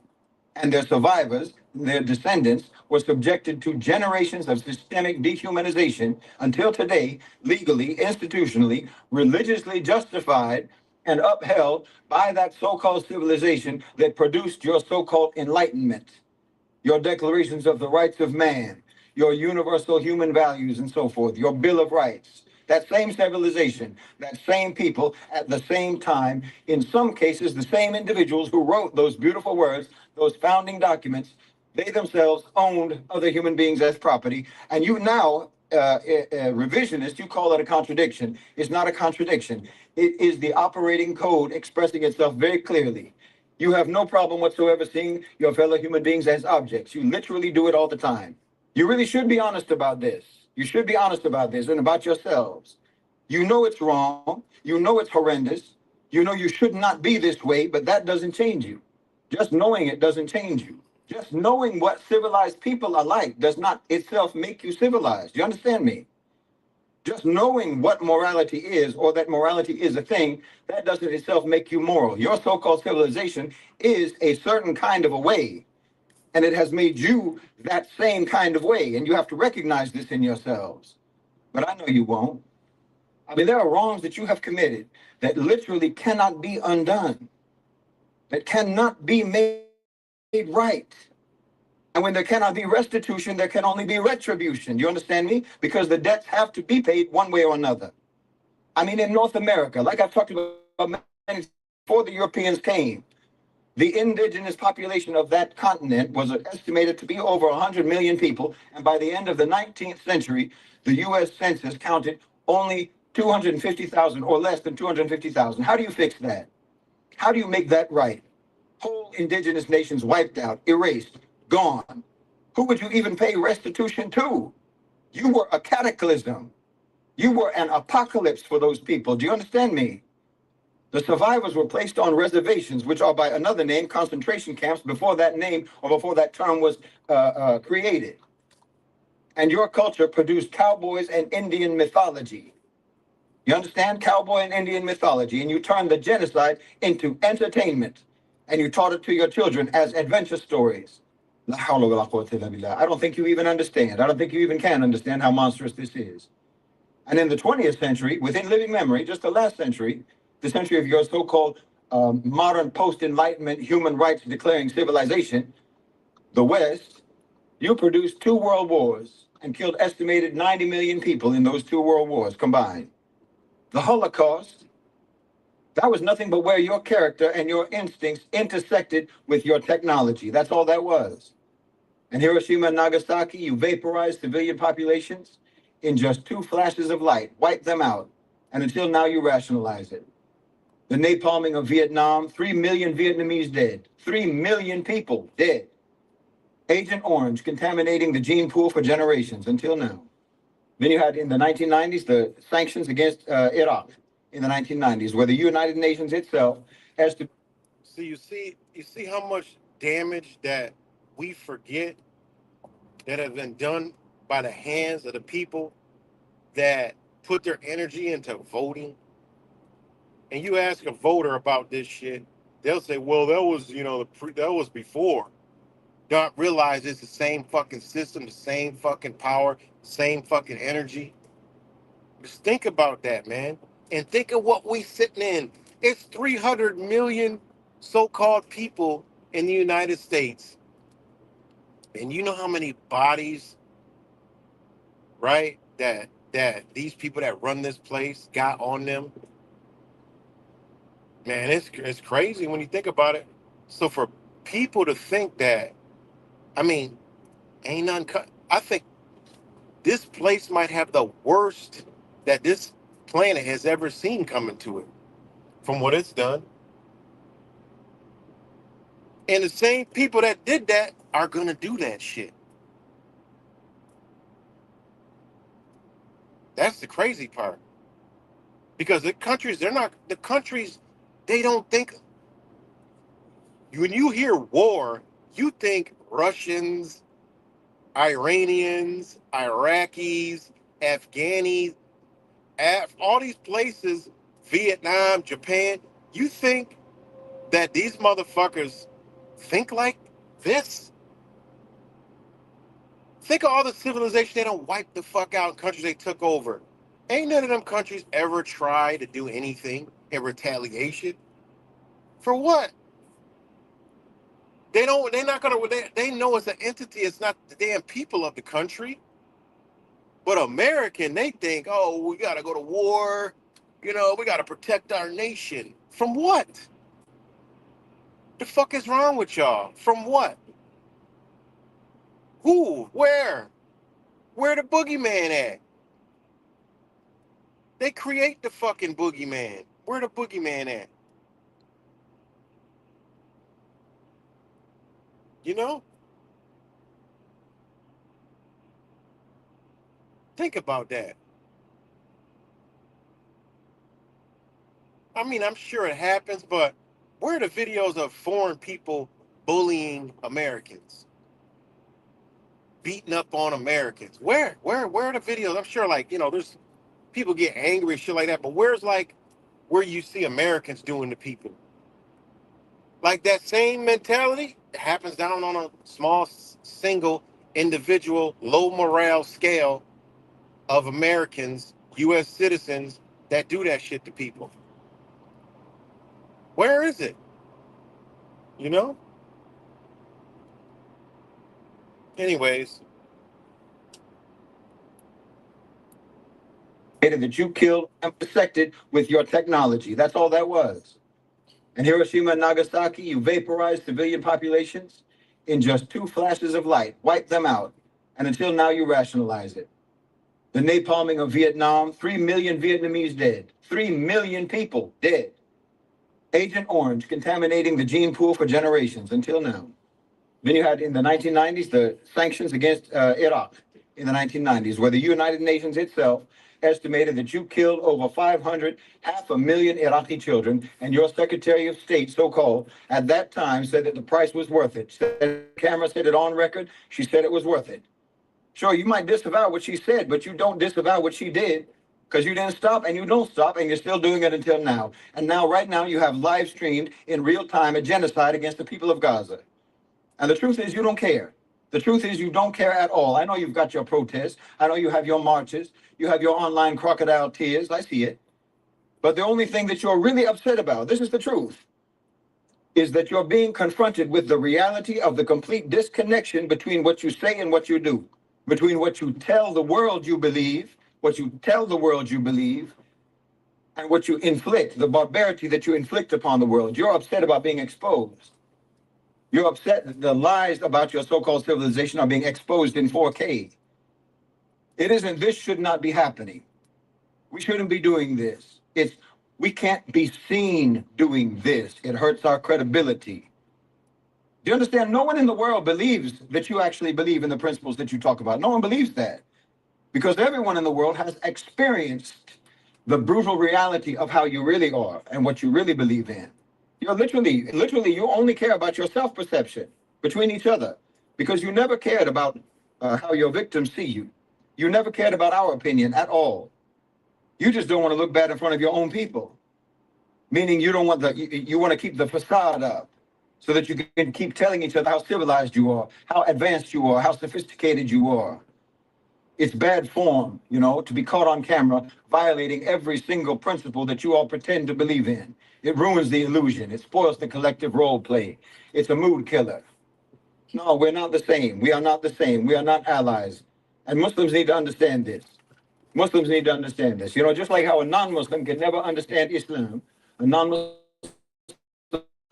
[SPEAKER 3] and their survivors, their descendants, were subjected to generations of systemic dehumanization until today, legally, institutionally, religiously justified and upheld by that so-called civilization that produced your so-called enlightenment, your declarations of the rights of man, your universal human values and so forth, your Bill of Rights. That same civilization, that same people at the same time, in some cases, the same individuals who wrote those beautiful words, those founding documents, they themselves owned other human beings as property. And you now, revisionist, you call it a contradiction. It's not a contradiction. It is the operating code expressing itself very clearly. You have no problem whatsoever seeing your fellow human beings as objects. You literally do it all the time. You really should be honest about this. You should be honest about this and about yourselves. You know it's wrong. You know it's horrendous. You know you should not be this way, but that doesn't change you. Just knowing it doesn't change you. Just knowing what civilized people are like does not itself make you civilized. You understand me? Just knowing what morality is, or that morality is a thing, that doesn't itself make you moral. Your so-called civilization is a certain kind of a way, and it has made you that same kind of way, and you have to recognize this in yourselves. But I know you won't. I mean, there are wrongs that you have committed that literally cannot be undone, that cannot be made right. And when there cannot be restitution, there can only be retribution. You understand me? Because the debts have to be paid one way or another. I mean, in North America, like I've talked about before the Europeans came, the indigenous population of that continent was estimated to be over 100 million people. And by the end of the 19th century, the US census counted only 250,000 or less than 250,000. How do you fix that? How do you make that right? Whole indigenous nations wiped out, erased, gone. Who would you even pay restitution to? You were a cataclysm. You were an apocalypse for those people. Do you understand me? The survivors were placed on reservations, which are by another name, concentration camps, before that name or before that term was created. And your culture produced cowboys and Indian mythology. You understand? Cowboy and Indian mythology. And you turned the genocide into entertainment. And you taught it to your children as adventure stories. La hawla wa la quwwata illa billah. I don't think you even understand. I don't think you even can understand how monstrous this is. And in the 20th century, within living memory, just the last century, the century of your so-called modern post-enlightenment human rights declaring civilization, the West, you produced 2 world wars and killed estimated 90 million people in those 2 world wars combined. The Holocaust, that was nothing but where your character and your instincts intersected with your technology. That's all that was. And Hiroshima and Nagasaki, you vaporized civilian populations in just 2 flashes of light, wiped them out. And until now, you rationalize it. The napalming of Vietnam, 3 million Vietnamese dead, 3 million people dead. Agent Orange contaminating the gene pool for generations until now. Then you had in the 1990s, the sanctions against Iraq in the 1990s, where the United Nations itself has to.
[SPEAKER 2] So you see how much damage that we forget that have been done by the hands of the people that put their energy into voting. And you ask a voter about this shit, they'll say, "Well, that was that was before." Don't realize it's the same fucking system, the same fucking power, same fucking energy. Just think about that, man, and think of what we sitting in. It's 300 million so-called people in the United States, and you know how many bodies, right? That these people that run this place got on them. Man, it's crazy when you think about it. So for people to think that, I mean, ain't none. I think this place might have the worst that this planet has ever seen coming to it, from what it's done. And the same people that did that are gonna do that shit. That's the crazy part. Because the countries, they don't think. When you hear war, you think Russians, Iranians, Iraqis, Afghanis, all these places, Vietnam, Japan. You think that these motherfuckers think like this? Think of all the civilization they don't wipe the fuck out in countries they took over. Ain't none of them countries ever try to do anything in retaliation. For what? They're not gonna, they know it's an entity, it's not the damn people of the country. But American, they think, oh, we gotta go to war, we gotta protect our nation. From what? The fuck is wrong with y'all? From what? Who? Where? Where the boogeyman at? They create the fucking boogeyman. Where the boogeyman at? You know? Think about that. I mean, I'm sure it happens, but where are the videos of foreign people bullying Americans? Beating up on Americans? Where are the videos? I'm sure, there's people get angry and shit like that, but where's like where you see Americans doing to people? Like that same mentality happens down on a small, single, individual, low morale scale of Americans, U.S. citizens that do that shit to people. Where is it? You know? Anyways.
[SPEAKER 3] That you killed and dissected with your technology. That's all that was. In Hiroshima and Nagasaki, you vaporized civilian populations in just 2 flashes of light, wiped them out, and until now you rationalize it. The napalming of Vietnam, 3 million Vietnamese dead, 3 million people dead. Agent Orange contaminating the gene pool for generations until now. Then you had in the 1990s the sanctions against Iraq in the 1990s, where the United Nations itself estimated that you killed over 500,000 Iraqi children, and your Secretary of State, so-called, at that time said that the price was worth it. The camera said it on record. She said it was worth it. Sure, you might disavow what she said, but you don't disavow what she did, because you didn't stop and you don't stop and you're still doing it until now. And now, right now, you have live streamed in real time a genocide against the people of Gaza. And the truth is you don't care. The truth is you don't care at all. I know you've got your protests. I know you have your marches. You have your online crocodile tears. I see it. But the only thing that you're really upset about, this is the truth, is that you're being confronted with the reality of the complete disconnection between what you say and what you do, between what you tell the world you believe, and what you inflict, the barbarity that you inflict upon the world. You're upset about being exposed. You're upset that the lies about your so-called civilization are being exposed in 4K. It isn't, this should not be happening. We shouldn't be doing this. We can't be seen doing this. It hurts our credibility. Do you understand? No one in the world believes that you actually believe in the principles that you talk about. No one believes that. Because everyone in the world has experienced the brutal reality of how you really are and what you really believe in. You're literally, you only care about your self-perception between each other, because you never cared about how your victims see you. You never cared about our opinion at all. You just don't want to look bad in front of your own people, meaning you don't want you want to keep the facade up so that you can keep telling each other how civilized you are, how advanced you are, how sophisticated you are. It's bad form, you know, to be caught on camera violating every single principle that you all pretend to believe in. It ruins the illusion. It spoils the collective role play. It's a mood killer. No, we're not the same. We are not the same. We are not allies. And Muslims need to understand this. Muslims need to understand this. You know, just like how a non-Muslim can never understand Islam, a non-Muslim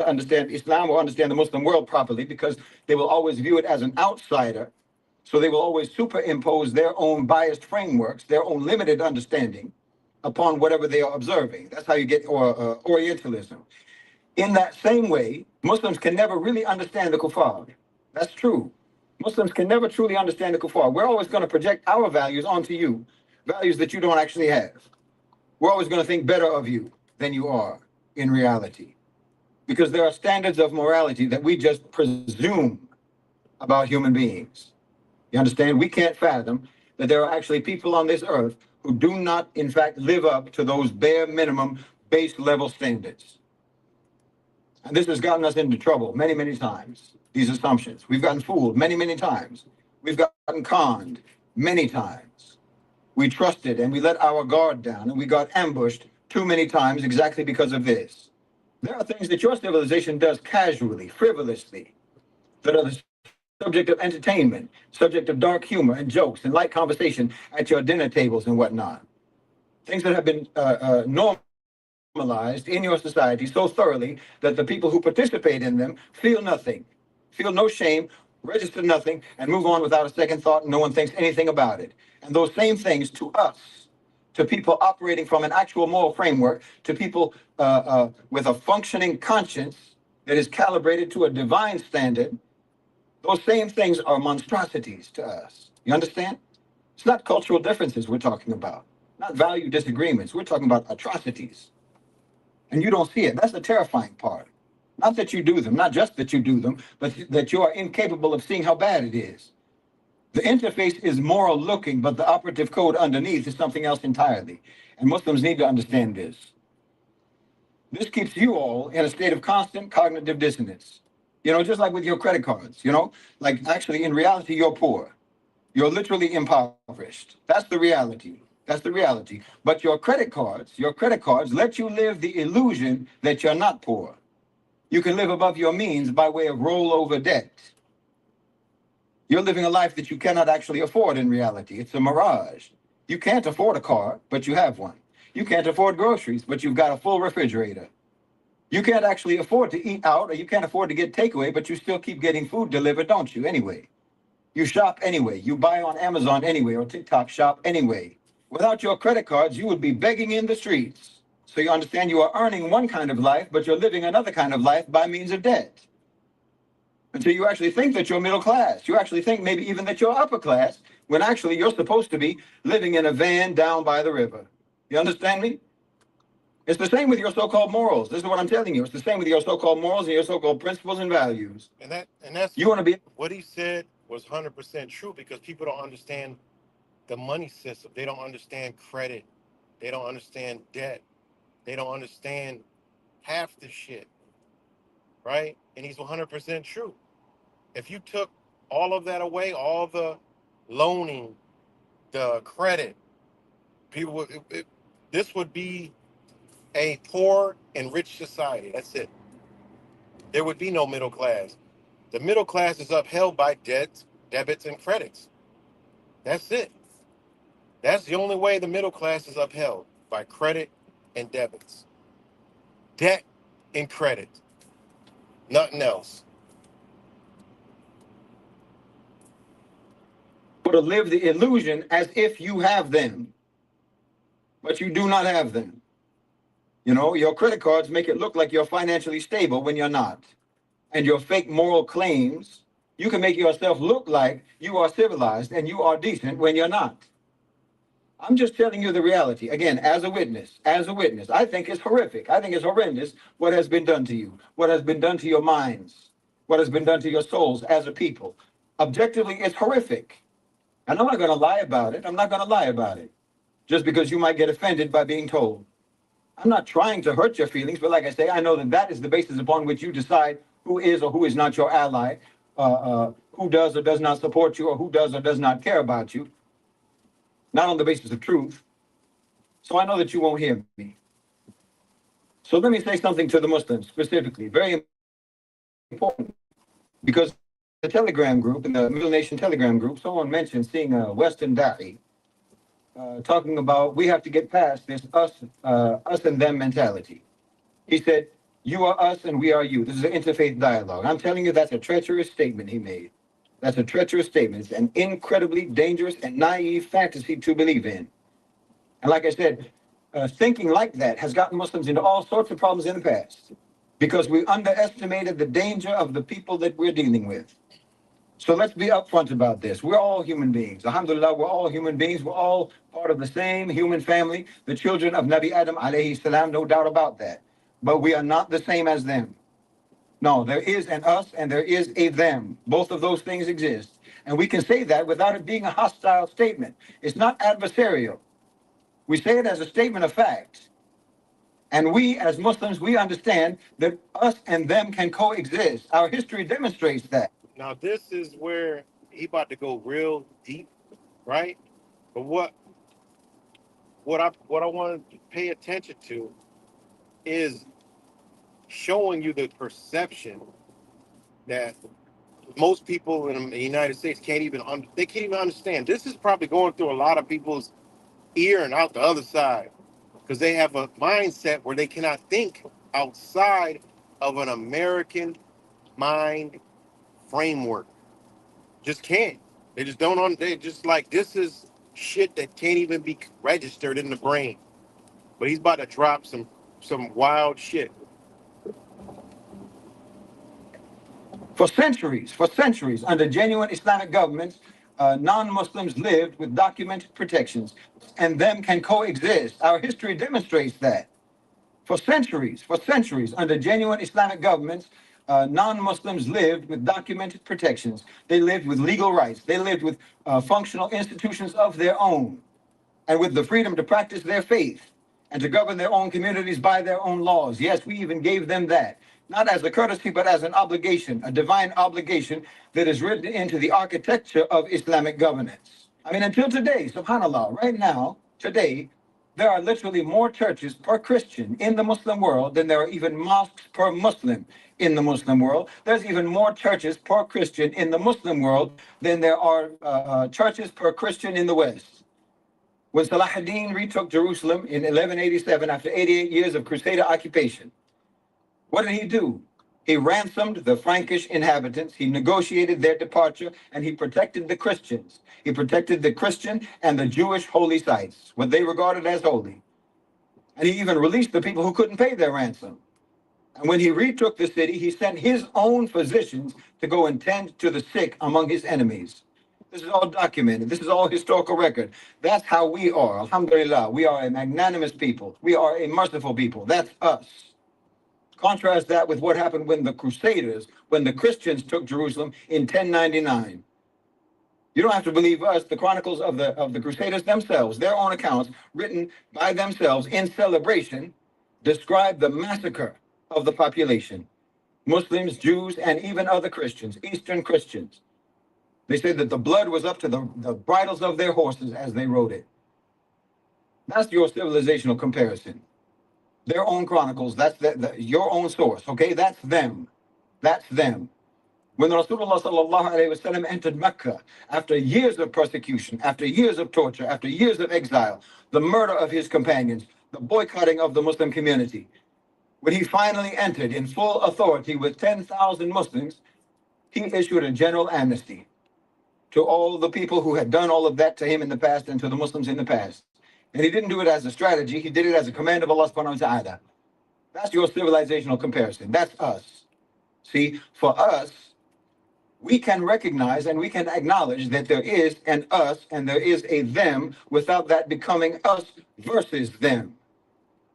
[SPEAKER 3] understand Islam or understand the Muslim world properly, because they will always view it as an outsider. So they will always superimpose their own biased frameworks, their own limited understanding upon whatever they are observing. That's how you get Orientalism. In that same way, Muslims can never really understand the kuffar. That's true. Muslims can never truly understand the kuffar. We're always going to project our values onto you, values that you don't actually have. We're always going to think better of you than you are in reality, because there are standards of morality that we just presume about human beings. You understand? We can't fathom that there are actually people on this earth who do not, in fact, live up to those bare minimum base level standards. And this has gotten us into trouble many, many times, these assumptions. We've gotten fooled many, many times. We've gotten conned many times. We trusted and we let our guard down, and we got ambushed too many times exactly because of this. There are things that your civilization does casually, frivolously, that are the subject of entertainment, subject of dark humor and jokes and light conversation at your dinner tables and whatnot. Things that have been normalized in your society so thoroughly that the people who participate in them feel nothing, feel no shame, register nothing, and move on without a second thought, and no one thinks anything about it. And those same things to us, to people operating from an actual moral framework, to people with a functioning conscience that is calibrated to a divine standard, those same things are monstrosities to us. You understand? It's not cultural differences we're talking about, not value disagreements. We're talking about atrocities. And you don't see it. That's the terrifying part. Not that you do them, not just that you do them, but that you are incapable of seeing how bad it is.
[SPEAKER 4] The interface is moral looking, but the operative code underneath is something else entirely. And Muslims need to understand this. This keeps you all in a state of constant cognitive dissonance. You know, just like with your credit cards, you know, like actually in reality, you're poor. You're literally impoverished. That's the reality. That's the reality. But your credit cards let you live the illusion that you're not poor. You can live above your means by way of rollover debt. You're living a life that you cannot actually afford in reality. It's a mirage. You can't afford a car, but you have one. You can't afford groceries, but you've got a full refrigerator. You can't actually afford to eat out, or you can't afford to get takeaway, but you still keep getting food delivered, don't you? Anyway. You shop anyway. You buy on Amazon anyway, or TikTok shop anyway. Without your credit cards, you would be begging in the streets. So you understand you are earning one kind of life, but you're living another kind of life by means of debt. Until you actually think that you're middle class. You actually think maybe even that you're upper class, when actually you're supposed to be living in a van down by the river. You understand me? It's the same with your so-called morals. This is what I'm telling you. It's the same with your so-called morals and your so-called principles and values.
[SPEAKER 2] And that's
[SPEAKER 4] You want to be
[SPEAKER 2] what he said was 100% true, because people don't understand the money system. They don't understand credit. They don't understand debt. They don't understand half the shit, right? And he's 100% true. If you took all of that away, all the loaning, the credit, people would, this would be a poor and rich society. That's it. There would be no middle class. The middle class is upheld by debts, debits, and credits. That's it. That's the only way the middle class is upheld, by credit and debits. Debt and credit. Nothing else.
[SPEAKER 4] to live the illusion as if you have them, but you do not have them. You know, your credit cards make it look like you're financially stable when you're not. And your fake moral claims, you can make yourself look like you are civilized and you are decent when you're not. I'm just telling you the reality. Again, as a witness, I think it's horrific. I think it's horrendous what has been done to you, what has been done to your minds, what has been done to your souls as a people. Objectively, it's horrific. And I'm not going to lie about it. I'm not going to lie about it just because you might get offended by being told. I'm not trying to hurt your feelings, but like I say, I know that that is the basis upon which you decide who is or who is not your ally, who does or does not support you, or who does or does not care about you, not on the basis of truth. So I know that you won't hear me. So let me say something to the Muslims specifically, very important, because the Telegram group, in the Middle Nation Telegram group, someone mentioned seeing a Western Da'i talking about we have to get past this us and them mentality. He said, you are us and we are you. This is an interfaith dialogue. I'm telling you, that's a treacherous statement he made. That's a treacherous statement. It's an incredibly dangerous and naive fantasy to believe in. And like I said, thinking like that has gotten Muslims into all sorts of problems in the past because we underestimated the danger of the people that we're dealing with. So let's be upfront about this. We're all human beings. Alhamdulillah, we're all human beings. We're all part of the same human family, the children of Nabi Adam alayhi salam, no doubt about that. But we are not the same as them. No, there is an us and there is a them. Both of those things exist. And we can say that without it being a hostile statement. It's not adversarial. We say it as a statement of fact. And we, as Muslims, we understand that us and them can coexist. Our history demonstrates that.
[SPEAKER 2] Now, this is where he about to go real deep, right? But what I want to pay attention to is showing you the perception that most people in the United States can't even understand. This is probably going through a lot of people's ear and out the other side because they have a mindset where they cannot think outside of an American mind framework. Just can't. They just don't. They just like, this is shit that can't even be registered in the brain. But he's about to drop some wild shit.
[SPEAKER 4] For centuries, under genuine Islamic governments, non-Muslims lived with documented protections, and them can coexist. Our history demonstrates that. For centuries, under genuine Islamic governments, non-Muslims lived with documented protections. They lived with legal rights. They lived with functional institutions of their own, and with the freedom to practice their faith and to govern their own communities by their own laws. Yes, we even gave them that, not as a courtesy, but as an obligation, a divine obligation that is written into the architecture of Islamic governance. I mean, until today, subhanAllah, right now, today, there are literally more churches per Christian in the Muslim world than there are even mosques per Muslim in the Muslim world. There's even more churches per Christian in the Muslim world than there are churches per Christian in the West. When Salah ad-Din retook Jerusalem in 1187 after 88 years of Crusader occupation, what did he do? He ransomed the Frankish inhabitants, he negotiated their departure, and he protected the Christians. He protected the Christian and the Jewish holy sites, what they regarded as holy. And he even released the people who couldn't pay their ransom. And when he retook the city, he sent his own physicians to go and tend to the sick among his enemies. This is all documented. This is all historical record. That's how we are. Alhamdulillah. We are a magnanimous people. We are a merciful people. That's us. Contrast that with what happened when the Crusaders, when the Christians took Jerusalem in 1099. You don't have to believe us. The chronicles of the Crusaders themselves, their own accounts, written by themselves in celebration, describe the massacre of the population. Muslims, Jews, and even other Christians, Eastern Christians. They said that the blood was up to the bridles of their horses as they rode it. That's your civilizational comparison. Their own chronicles, that's your own source, okay? That's them. That's them. When Rasulullah sallallahu alayhi wasallam entered Mecca, after years of persecution, after years of torture, after years of exile, the murder of his companions, the boycotting of the Muslim community, when he finally entered in full authority with 10,000 Muslims, he issued a general amnesty to all the people who had done all of that to him in the past and to the Muslims in the past. And he didn't do it as a strategy, he did it as a command of Allah subhanahu wa ta'ala. That's your civilizational comparison. That's us. See, for us, we can recognize and we can acknowledge that there is an us and there is a them without that becoming us versus them.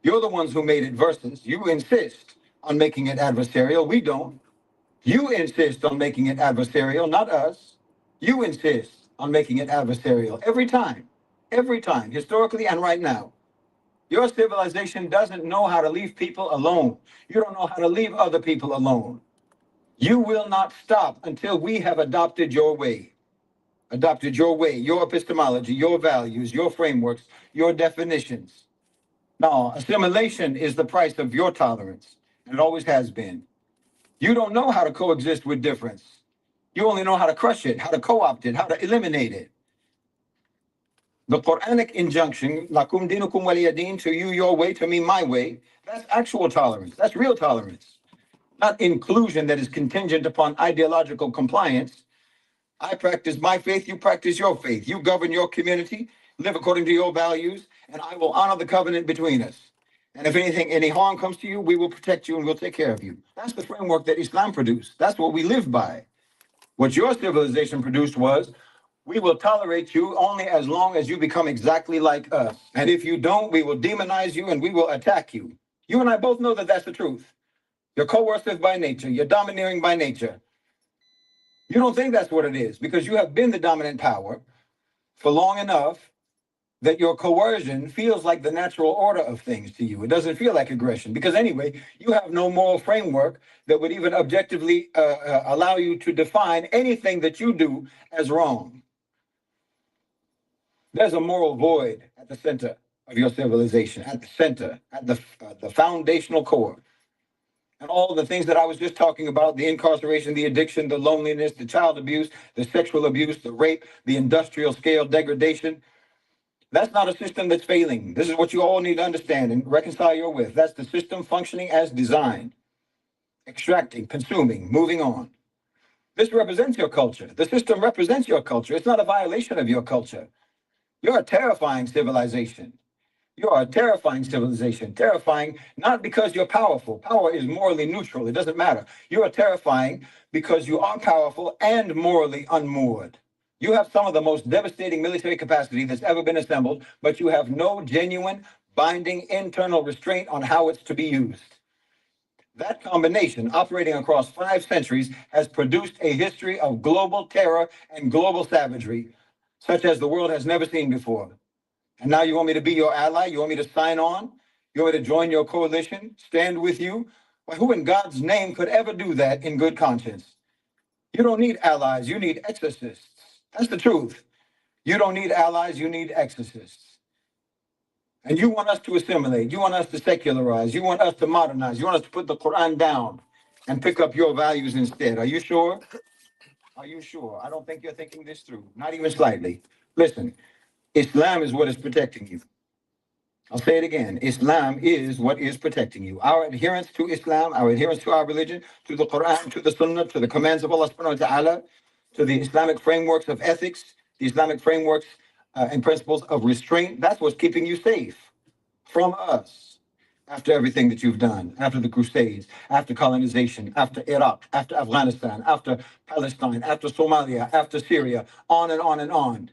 [SPEAKER 4] You're the ones who made it versus. You insist on making it adversarial. We don't. You insist on making it adversarial, not us. You insist on making it adversarial every time, historically and right now. Your civilization doesn't know how to leave people alone. You don't know how to leave other people alone. You will not stop until we have adopted your way, your epistemology, your values, your frameworks, your definitions. Now, assimilation is the price of your tolerance, and it always has been. You don't know how to coexist with difference. You only know how to crush it, how to co-opt it, how to eliminate it. The Quranic injunction, lakum dinukum waliya din, to you your way, to me my way, that's actual tolerance. That's real tolerance. Not inclusion that is contingent upon ideological compliance. I practice my faith, you practice your faith. You govern your community, live according to your values, and I will honor the covenant between us. And if any harm comes to you, we will protect you and we'll take care of you. That's the framework that Islam produced. That's what we live by. What your civilization produced was, we will tolerate you only as long as you become exactly like us. And if you don't, we will demonize you and we will attack you. You and I both know that that's the truth. You're coercive by nature. You're domineering by nature. You don't think that's what it is because you have been the dominant power for long enough that your coercion feels like the natural order of things to you. It doesn't feel like aggression because anyway, you have no moral framework that would even objectively allow you to define anything that you do as wrong. There's a moral void at the center of your civilization, at the center, at the foundational core. And all the things that I was just talking about, the incarceration, the addiction, the loneliness, the child abuse, the sexual abuse, the rape, the industrial scale degradation, that's not a system that's failing. This is what you all need to understand and reconcile your with. That's the system functioning as designed, extracting, consuming, moving on. This represents your culture. The system represents your culture. It's not a violation of your culture. You're a terrifying civilization. You are a terrifying civilization. Terrifying not because you're powerful. Power is morally neutral. It doesn't matter. You are terrifying because you are powerful and morally unmoored. You have some of the most devastating military capacity that's ever been assembled, but you have no genuine, binding internal restraint on how it's to be used. That combination, operating across 5 centuries, has produced a history of global terror and global savagery, such as the world has never seen before. And now you want me to be your ally? You want me to sign on? You want me to join your coalition, stand with you? Well, who in God's name could ever do that in good conscience? You don't need allies, you need exorcists. That's the truth. You don't need allies, you need exorcists. And you want us to assimilate, you want us to secularize, you want us to modernize, you want us to put the Quran down and pick up your values instead. Are you sure? Are you sure? I don't think you're thinking this through, not even slightly. Listen, Islam is what is protecting you. I'll say it again. Islam is what is protecting you. Our adherence to Islam, our adherence to our religion, to the Quran, to the Sunnah, to the commands of Allah subhanahu wa ta'ala, to the Islamic frameworks of ethics, the Islamic frameworks and principles of restraint, that's what's keeping you safe from us after everything that you've done, after the Crusades, after colonization, after Iraq, after Afghanistan, after Palestine, after Somalia, after Syria, on and on and on.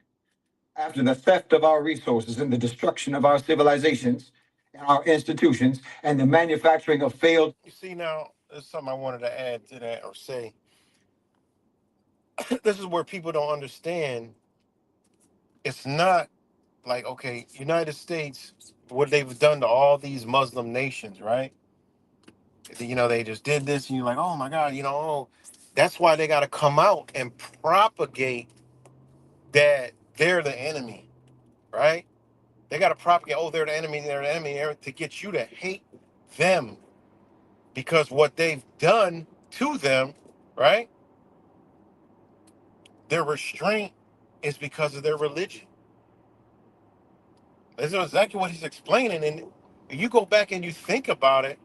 [SPEAKER 4] After the theft of our resources and the destruction of our civilizations and our institutions and the manufacturing of failed.
[SPEAKER 2] You see, now, there's something I wanted to add to that or say. This is where people don't understand. It's not like, okay, United States, what they've done to all these Muslim nations, right? You know, they just did this, and you're like, oh my God, oh, that's why they got to come out and propagate that they're the enemy, right? They got to propagate, oh, they're the enemy, to get you to hate them because what they've done to them, right? Their restraint is because of their religion. That's exactly what he's explaining. And you go back and you think about it,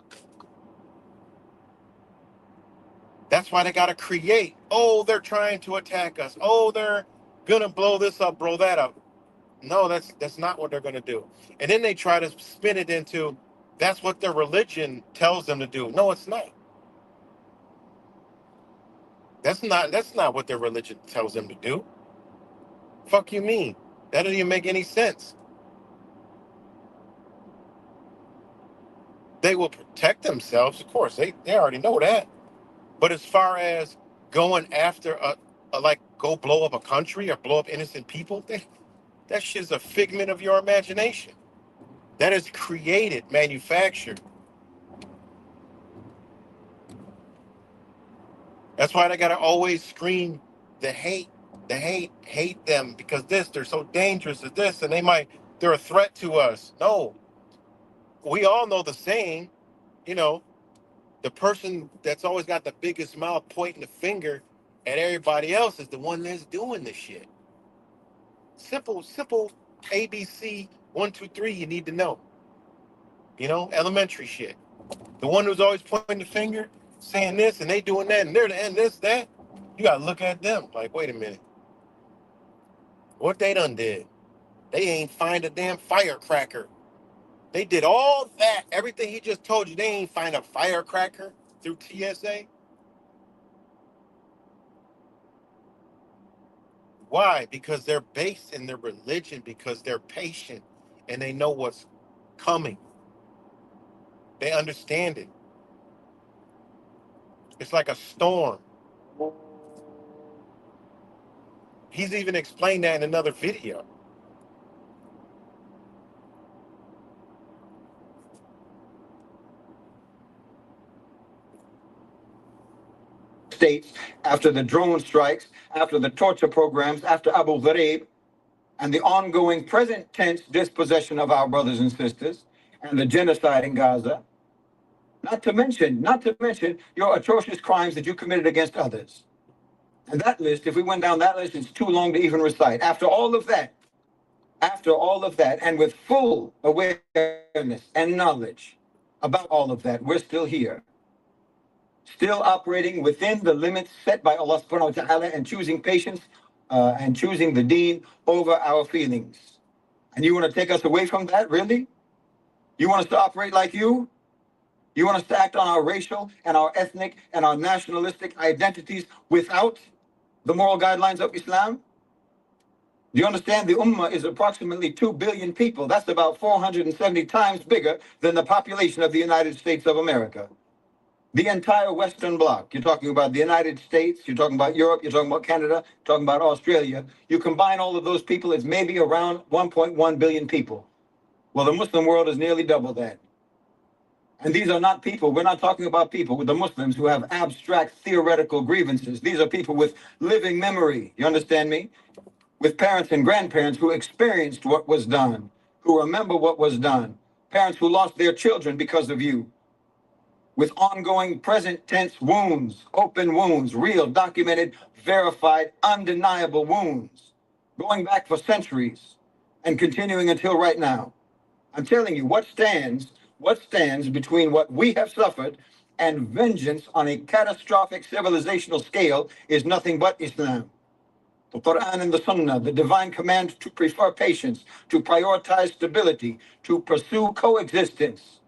[SPEAKER 2] that's why they got to create, oh, they're trying to attack us. Oh, they're going to blow this up, blow that up. No, that's not what they're going to do. And then they try to spin it into, that's what their religion tells them to do. No, it's not. That's not what their religion tells them to do. Fuck you mean? That doesn't even make any sense. They will protect themselves, of course. They already know that. But as far as going after like go blow up a country or blow up innocent people, that shit's a figment of your imagination. That is created, manufactured. That's why they gotta always scream the hate them because they're so dangerous at this, and they're a threat to us. No. We all know the saying, the person that's always got the biggest mouth pointing the finger at everybody else is the one that's doing the shit. Simple ABC 1, 2, 3 you need to know. Elementary shit. The one who's always pointing the finger, saying this and they doing that and they're the end, this, that. You gotta look at them like, wait a minute. What they done did? They ain't find a damn firecracker. They did all that, everything he just told you, they ain't find a firecracker through TSA. Why? Because they're based in their religion, because they're patient and they know what's coming. They understand it. It's like a storm. He's even explained that in another video.
[SPEAKER 4] States, after the drone strikes, after the torture programs, after Abu Ghraib, and the ongoing present tense dispossession of our brothers and sisters, and the genocide in Gaza, not to mention your atrocious crimes that you committed against others. And that list, if we went down that list, it's too long to even recite. After all of that, and with full awareness and knowledge about all of that, we're still here. Still operating within the limits set by Allah subhanahu wa ta'ala and choosing patience and choosing the deen over our feelings. And you want to take us away from that, really? You want us to operate like you? You want us to act on our racial and our ethnic and our nationalistic identities without the moral guidelines of Islam? Do you understand the Ummah is approximately 2 billion people? That's about 470 times bigger than the population of the United States of America. The entire Western Bloc. You're talking about the United States, you're talking about Europe, you're talking about Canada, you're talking about Australia. You combine all of those people, it's maybe around 1.1 billion people. Well, the Muslim world is nearly double that. And these are not people, we're not talking about people with the Muslims who have abstract theoretical grievances. These are people with living memory, you understand me? With parents and grandparents who experienced what was done, who remember what was done, parents who lost their children because of you, with ongoing present tense wounds, open wounds, real, documented, verified, undeniable wounds, going back for centuries and continuing until right now. I'm telling you, what stands between what we have suffered and vengeance on a catastrophic civilizational scale is nothing but Islam. The Quran and the Sunnah, the divine command to prefer patience, to prioritize stability, to pursue coexistence,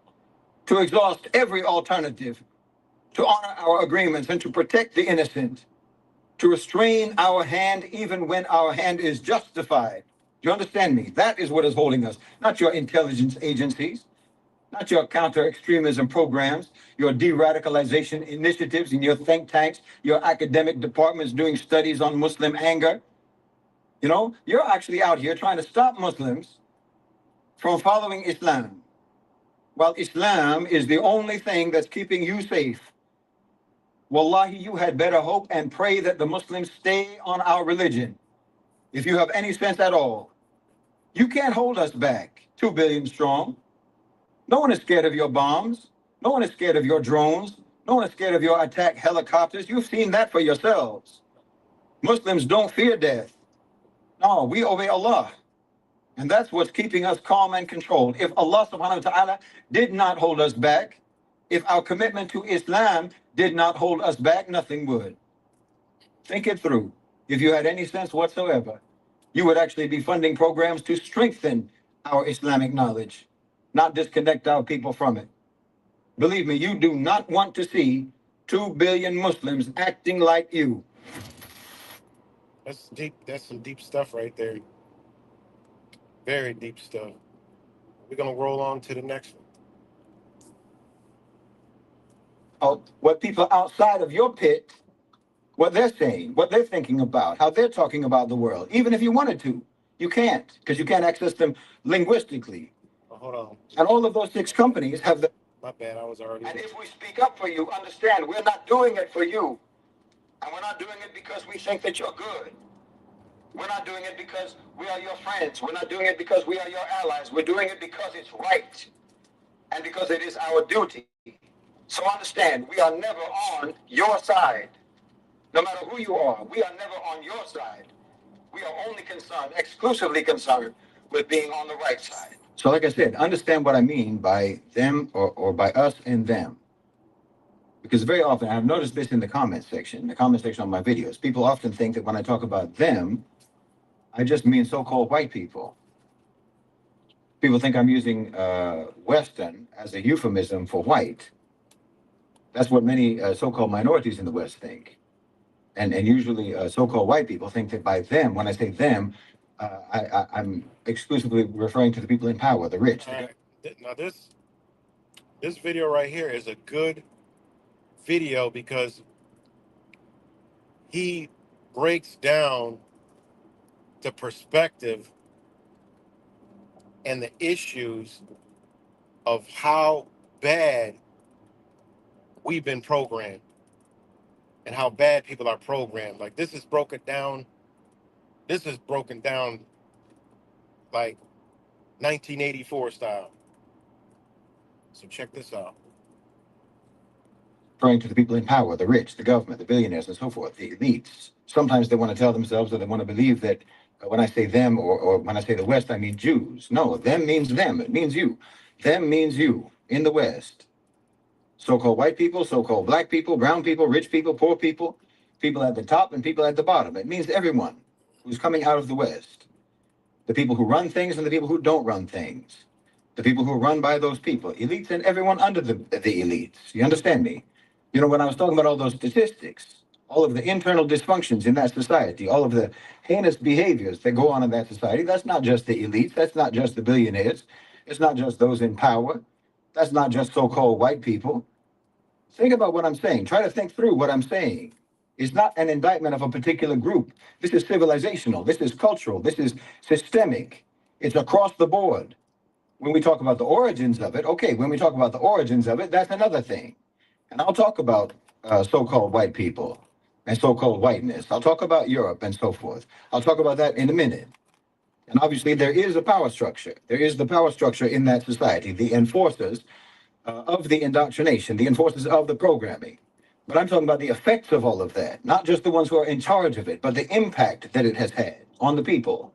[SPEAKER 4] to exhaust every alternative, to honor our agreements and to protect the innocent, to restrain our hand even when our hand is justified. Do you understand me? That is what is holding us, not your intelligence agencies, not your counter-extremism programs, your de-radicalization initiatives in your think tanks, your academic departments doing studies on Muslim anger. You know, you're actually out here trying to stop Muslims from following Islam, while Islam is the only thing that's keeping you safe. Wallahi, you had better hope and pray that the Muslims stay on our religion, if you have any sense at all. You can't hold us back, 2 billion strong. No one is scared of your bombs. No one is scared of your drones. No one is scared of your attack helicopters. You've seen that for yourselves. Muslims don't fear death. No, we obey Allah. And that's what's keeping us calm and controlled. If Allah subhanahu wa ta'ala did not hold us back, if our commitment to Islam did not hold us back, nothing would. Think it through. If you had any sense whatsoever, you would actually be funding programs to strengthen our Islamic knowledge, not disconnect our people from it. Believe me, you do not want to see 2 billion Muslims acting like you.
[SPEAKER 2] That's deep. That's some deep stuff right there. Very deep stuff. We're gonna roll on to the next one.
[SPEAKER 4] What people outside of your pit, what they're saying, what they're thinking about, how they're talking about the world. Even if you wanted to, you can't, because you can't access them linguistically.
[SPEAKER 2] Oh, hold on.
[SPEAKER 4] And all of those 6 companies have the...
[SPEAKER 2] My bad, I was already...
[SPEAKER 4] And if we speak up for you, understand, we're not doing it for you. And we're not doing it because we think that you're good. We're not doing it because we are your friends. We're not doing it because we are your allies. We're doing it because it's right. And because it is our duty. So understand, we are never on your side. No matter who you are, we are never on your side. We are only concerned, exclusively concerned, with being on the right side. So like I said, understand what I mean by them or by us and them. Because very often, I've noticed this in the comment section on my videos. People often think that when I talk about them, I just mean so-called white people. People think I'm using Western as a euphemism for white. That's what many so-called minorities in the West think. And usually so-called white people think that by them, when I say them, I'm exclusively referring to the people in power, the rich.
[SPEAKER 2] All right. Now this video right here is a good video because he breaks down the perspective and the issues of how bad we've been programmed and how bad people are programmed. Like this is broken down like 1984 style. So check this out.
[SPEAKER 4] Referring to the people in power, the rich, the government, the billionaires, and so forth, the elites. Sometimes they want to tell themselves or they want to believe that when I say them or when I say the West, I mean Jews. No, them means them. It means you. Them means you in the West. So-called white people, so-called black people, brown people, rich people, poor people, people at the top and people at the bottom. It means everyone who's coming out of the West. The people who run things and the people who don't run things. The people who are run by those people. Elites and everyone under the elites. You understand me? You know, when I was talking about all those statistics, all of the internal dysfunctions in that society, all of the heinous behaviors that go on in that society, that's not just the elites, that's not just the billionaires, it's not just those in power, that's not just so-called white people. Think about what I'm saying. Try to think through what I'm saying. It's not an indictment of a particular group. This is civilizational. This is cultural. This is systemic. It's across the board. When we talk about the origins of it, okay, when we talk about the origins of it, that's another thing. And I'll talk about so-called white people and so-called whiteness. I'll talk about Europe and so forth. I'll talk about that in a minute. And obviously, there is a power structure. There is the power structure in that society, the enforcers of the indoctrination, the enforcers of the programming. But I'm talking about the effects of all of that, not just the ones who are in charge of it, but the impact that it has had on the people.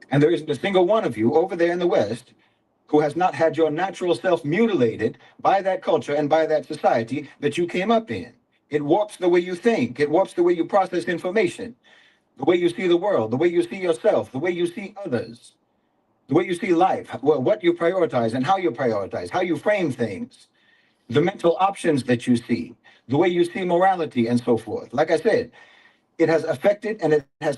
[SPEAKER 4] And there isn't a single one of you over there in the West who has not had your natural self mutilated by that culture and by that society that you came up in. It warps the way you think. It warps the way you process information, the way you see the world, the way you see yourself, the way you see others, the way you see life, what you prioritize and how you prioritize, how you frame things, the mental options that you see, the way you see morality and so forth. Like I said, it has affected and it has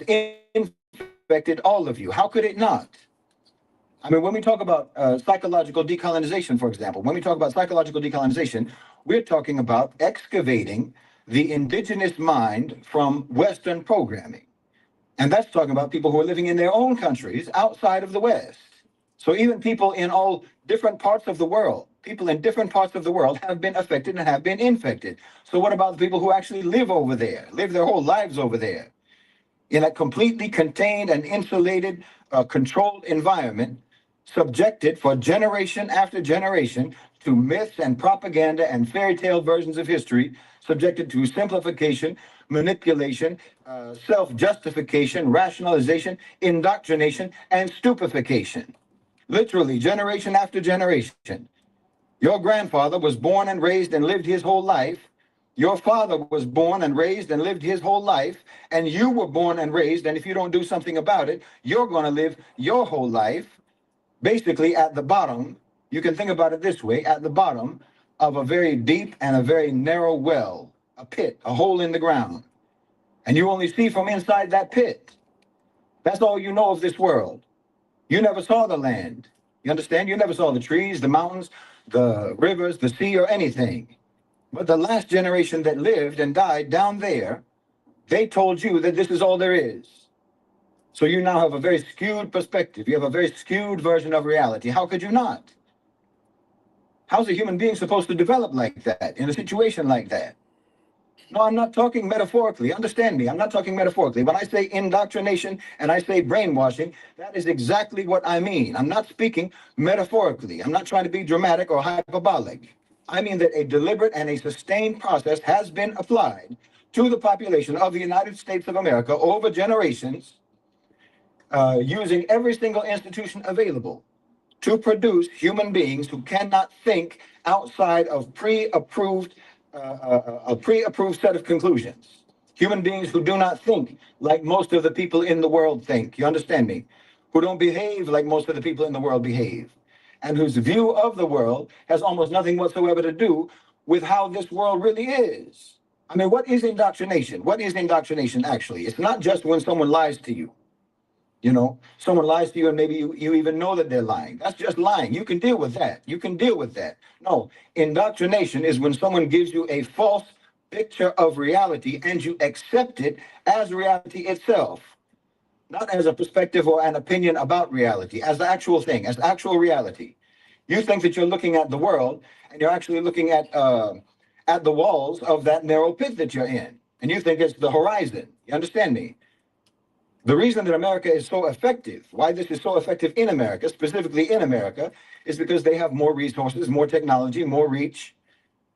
[SPEAKER 4] infected all of you. How could it not? I mean, when we talk about psychological decolonization, for example, when we talk about psychological decolonization, we're talking about excavating the indigenous mind from Western programming. And that's talking about people who are living in their own countries outside of the West. So even people in all different parts of the world, people in different parts of the world have been affected and have been infected. So what about the people who actually live over there, live their whole lives over there in a completely contained and insulated, controlled environment, subjected for generation after generation to myths and propaganda and fairy tale versions of history, subjected to simplification, manipulation, self-justification, rationalization, indoctrination, and stupefaction. Literally, generation after generation. Your grandfather was born and raised and lived his whole life. Your father was born and raised and lived his whole life. And you were born and raised, and if you don't do something about it, you're going to live your whole life basically at the bottom. You can think about it this way, at the bottom of a very deep and a very narrow well, a pit, a hole in the ground. And you only see from inside that pit. That's all you know of this world. You never saw the land. You understand? You never saw the trees, the mountains, the rivers, the sea, or anything. But the last generation that lived and died down there, they told you that this is all there is. So you now have a very skewed perspective. You have a very skewed version of reality. How could you not? How's a human being supposed to develop like that, in a situation like that? No, I'm not talking metaphorically. Understand me. I'm not talking metaphorically. When I say indoctrination and I say brainwashing, that is exactly what I mean. I'm not speaking metaphorically. I'm not trying to be dramatic or hyperbolic. I mean that a deliberate and a sustained process has been applied to the population of the United States of America over generations, using every single institution available to produce human beings who cannot think outside of a pre-approved set of conclusions. Human beings who do not think like most of the people in the world think. You understand me? Who don't behave like most of the people in the world behave, and whose view of the world has almost nothing whatsoever to do with how this world really is. I mean, what is indoctrination? What is indoctrination actually? It's not just when someone lies to you. You know, someone lies to you and maybe you even know that they're lying. That's just lying. You can deal with that. You can deal with that. No, indoctrination is when someone gives you a false picture of reality and you accept it as reality itself, not as a perspective or an opinion about reality, as the actual thing, as actual reality. You think that you're looking at the world and you're actually looking at the walls of that narrow pit that you're in. And you think it's the horizon. You understand me? The reason that America is so effective, why this is so effective in America, specifically in America, is because they have more resources, more technology, more reach,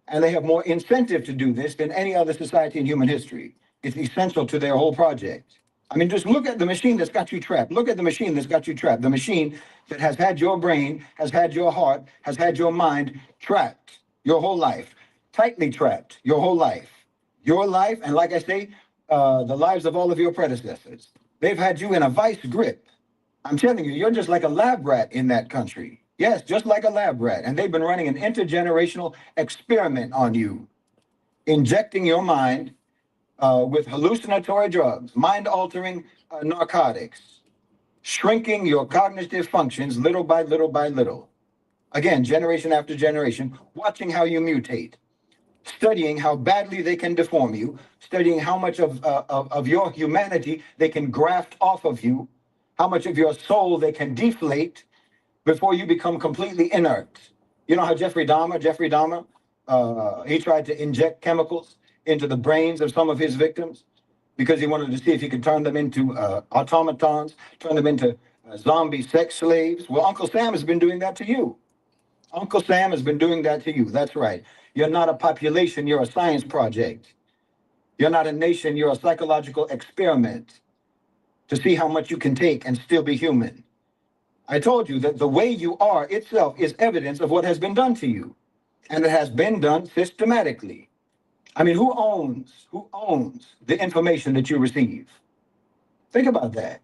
[SPEAKER 4] and they have more incentive to do this than any other society in human history. It's essential to their whole project. I mean, just look at the machine that's got you trapped. Look at the machine that's got you trapped. The machine that has had your brain, has had your heart, has had your mind trapped your whole life, tightly trapped your whole life. Your life, and like I say, the lives of all of your predecessors. They've had you in a vice grip. I'm telling you, you're just like a lab rat in that country. Yes, just like a lab rat. And they've been running an intergenerational experiment on you, injecting your mind with hallucinatory drugs, mind-altering narcotics, shrinking your cognitive functions little by little by little. Again, generation after generation, watching how you mutate, studying how badly they can deform you, studying how much of your humanity they can graft off of you, how much of your soul they can deflate before you become completely inert. You know how Jeffrey Dahmer, he tried to inject chemicals into the brains of some of his victims because he wanted to see if he could turn them into automatons, turn them into zombie sex slaves. Well, Uncle Sam has been doing that to you. Uncle Sam has been doing that to you. That's right. You're not a population, you're a science project. You're not a nation, you're a psychological experiment to see how much you can take and still be human. I told you that the way you are itself is evidence of what has been done to you. And it has been done systematically. I mean, who owns the information that you receive? Think about that.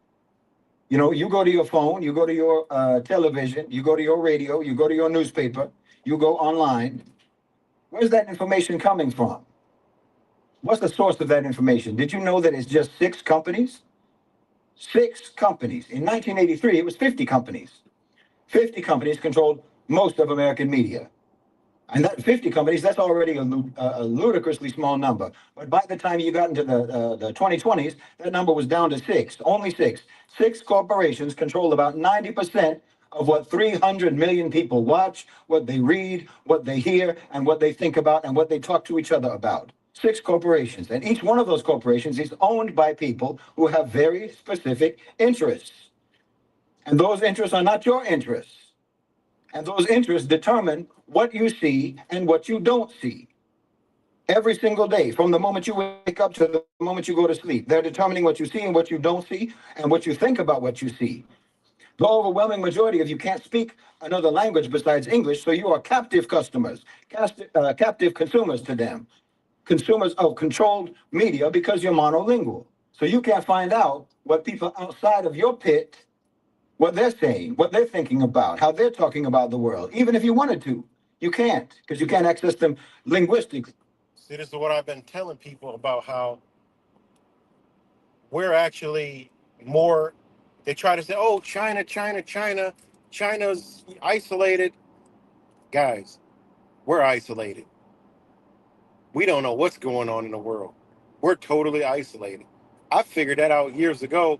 [SPEAKER 4] You know, you go to your phone, you go to your television, you go to your radio, you go to your newspaper, you go online. Where's that information coming from? What's the source of that information? Did you know that it's just 6 companies? 6 companies. In 1983, it was 50 companies. 50 companies controlled most of American media. And that 50 companies, that's already a ludicrously small number. But by the time you got into the 2020s, that number was down to 6, only 6. 6 corporations control about 90% of what 300 million people watch, what they read, what they hear, and what they think about, and what they talk to each other about. 6 corporations. And each one of those corporations is owned by people who have very specific interests. And those interests are not your interests. And those interests determine what you see and what you don't see. Every single day, from the moment you wake up to the moment you go to sleep, they're determining what you see and what you don't see, and what you think about what you see. The overwhelming majority of you can't speak another language besides English, so you are captive customers, captive consumers to them, consumers of controlled media because you're monolingual. So you can't find out what people outside of your pit, what they're saying, what they're thinking about, how they're talking about the world. Even if you wanted to, you can't, because you can't access them linguistically.
[SPEAKER 2] See, this is what I've been telling people about how we're actually more. They try to say, oh, China's isolated. Guys, we're isolated. We don't know what's going on in the world. We're totally isolated. I figured that out years ago,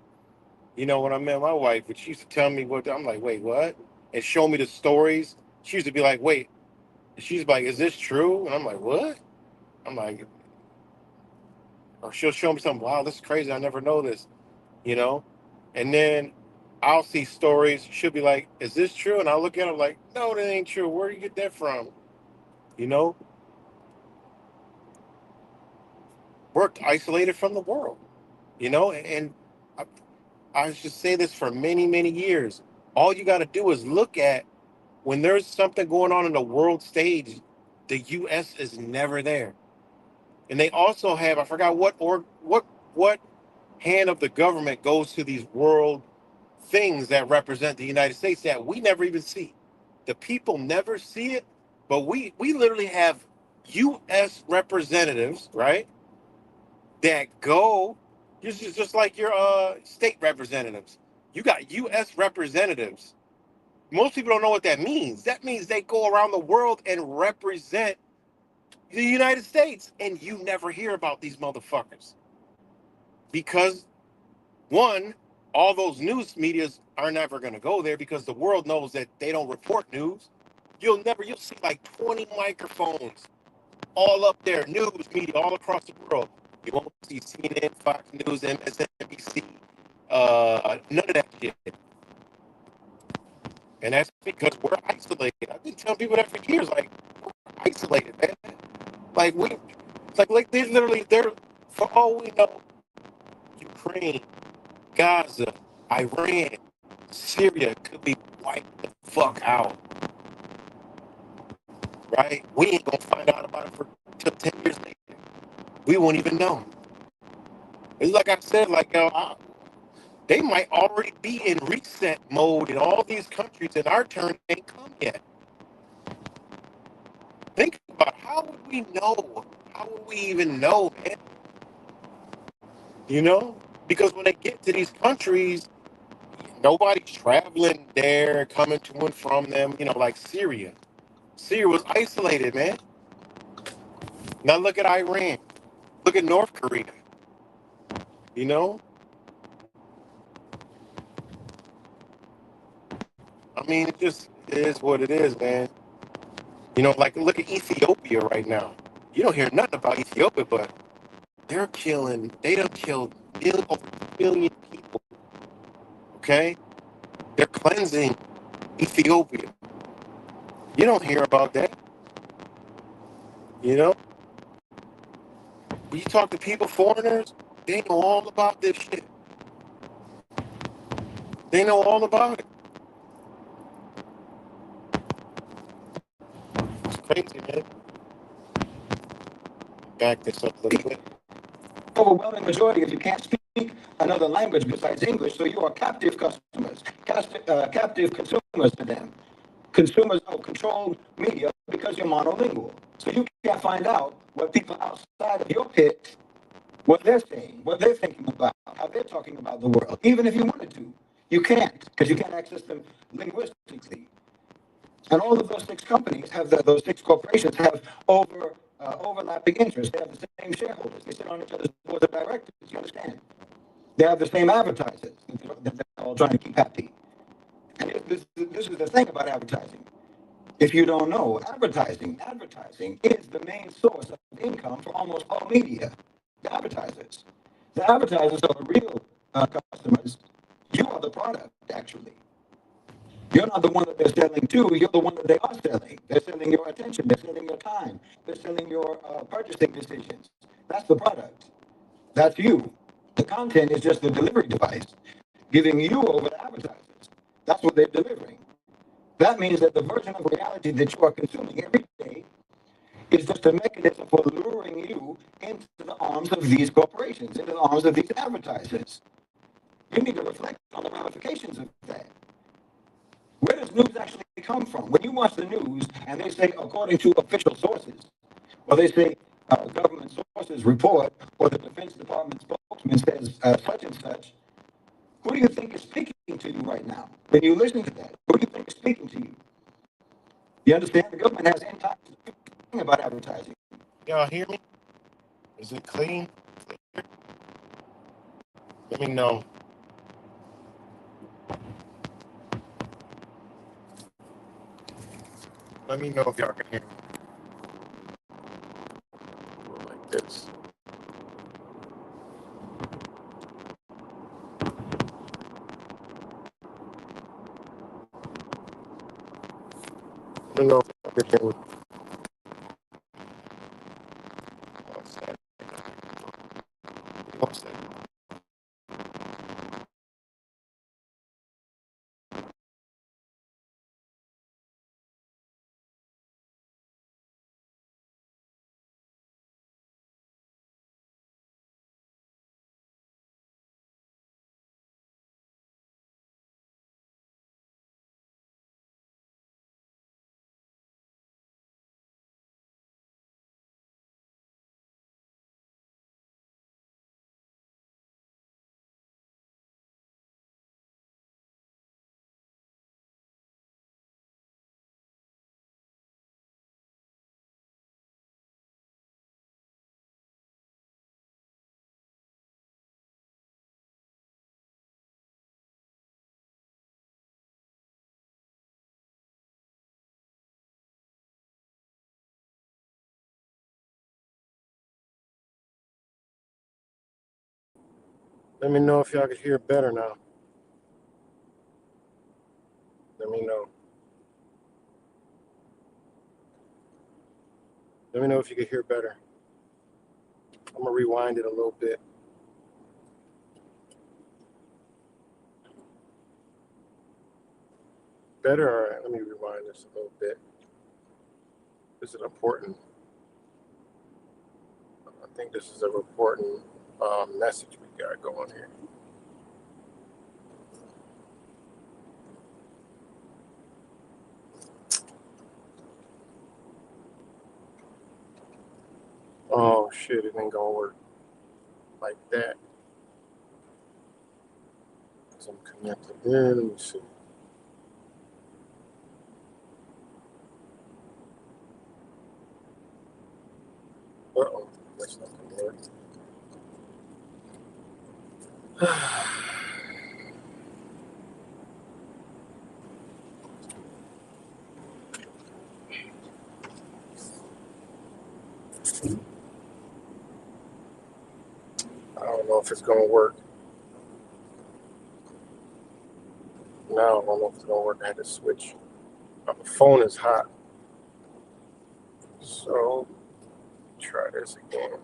[SPEAKER 2] you know, when I met my wife, but she used to tell me what, I'm like, wait, what? And show me the stories. She used to be like, wait. She's like, is this true? And I'm like, what? I'm like, or she'll show me something, wow, this is crazy. I never know this, you know? And then I'll see stories. She'll be like, is this true? And I'll look at her like, no, that ain't true. Where do you get that from? You know? We're isolated from the world, you know? And I should say this for many, many years. All you got to do is look at when there's something going on in the world stage, the U.S. is never there. And they also have, I forgot what hand of the government goes to these world things that represent the United States that we never even see. The people never see it, but we literally have U.S. representatives, right, that go, just like your state representatives. You got U.S. representatives. Most people don't know what that means. That means they go around the world and represent the United States, and you never hear about these motherfuckers. Because, one, all those news medias are never going to go there because the world knows that they don't report news. You'll see like 20 microphones all up there, news media all across the world. You won't see CNN, Fox News, MSNBC, none of that shit. And that's because we're isolated. I've been telling people that for years, like, we're isolated, man. Like, they literally, for all we know, Ukraine, Gaza, Iran, Syria could be wiped the fuck out. Right? We ain't gonna find out about it till 10 years later. We won't even know. It's like I said, like, they might already be in reset mode in all these countries, and our turn ain't come yet. Think about how would we know? How would we even know, man? You know? Because when they get to these countries, nobody's traveling there, coming to and from them, you know, like Syria. Syria was isolated, man. Now look at Iran. Look at North Korea. You know, I mean, it just is what it is, man. You know, like look at Ethiopia right now. You don't hear nothing about Ethiopia, but they're killing. They done killed over 1 million people. Okay, they're cleansing Ethiopia. You don't hear about that. You know, when you talk to people, foreigners, they know all about this shit. They know all about it. It's crazy, man. Back this up a little bit.
[SPEAKER 4] Overwhelming majority, if you can't speak another language besides English, so you are captive customers, captive consumers to them. Consumers of controlled media because you're monolingual. So you can't find out what people outside of your pit, what they're saying, what they're thinking about, how they're talking about the world. Even if you wanted to, you can't, because you can't access them linguistically. And all of those six companies have those six corporations have overlapping interests. They have the same shareholders. They sit on each other's boards of directors. You understand? They have the same advertisers that they're all trying to keep happy. And this is the thing about advertising. If you don't know, advertising is the main source of income for almost all media. The advertisers. The advertisers are the real customers. You are the product, actually. You're not the one that they're selling to. You're the one that they are selling. They're selling your attention. They're selling your time. They're selling your purchasing decisions. That's the product. That's you. The content is just the delivery device, giving you over to advertisers. That's what they're delivering. That means that the version of reality that you are consuming every day is just a mechanism for luring you into the arms of these corporations, into the arms of these advertisers. You need to reflect on the ramifications of that. Where does news actually come from? When you watch the news and they say, according to official sources, or they say government sources report, or the Defense Department spokesman says such and such, who do you think is speaking to you right now? When you listen to that, who do you think is speaking to you? You understand? The government has entire thing about advertising.
[SPEAKER 2] Y'all hear me? Is it clean? Let me know. Let me know if y'all can hear me. Like this. Let me know if y'all can hear me. One second. One second. Let me know if y'all can hear better now. Let me know. Let me know if you can hear better. I'm gonna rewind it a little bit. Better? All right, let me rewind this a little bit. This is important. I think this is an important message we got going here. Oh shit, it ain't gonna work like that. Because I'm connected in. Let me see. I don't know if it's gonna work. No, I don't know if it's gonna work. I had to switch. My phone is hot. So try this again.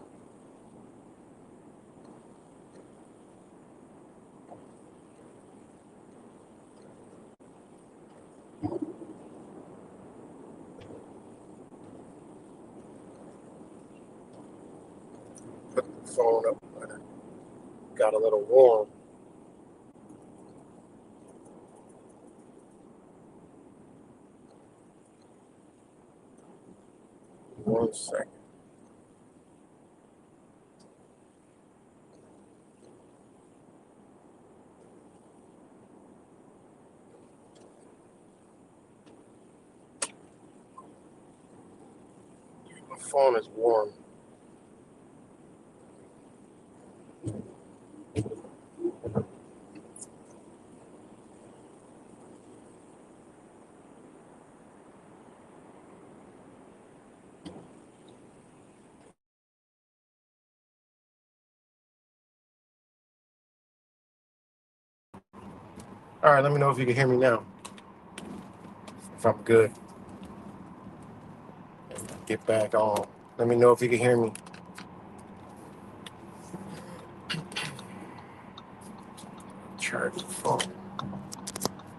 [SPEAKER 2] Put the phone up, but it got a little warm. One second. My phone is warm. All right, let me know if you can hear me now. If I'm good. Get back on. Let me know if you can hear me. Charge the phone.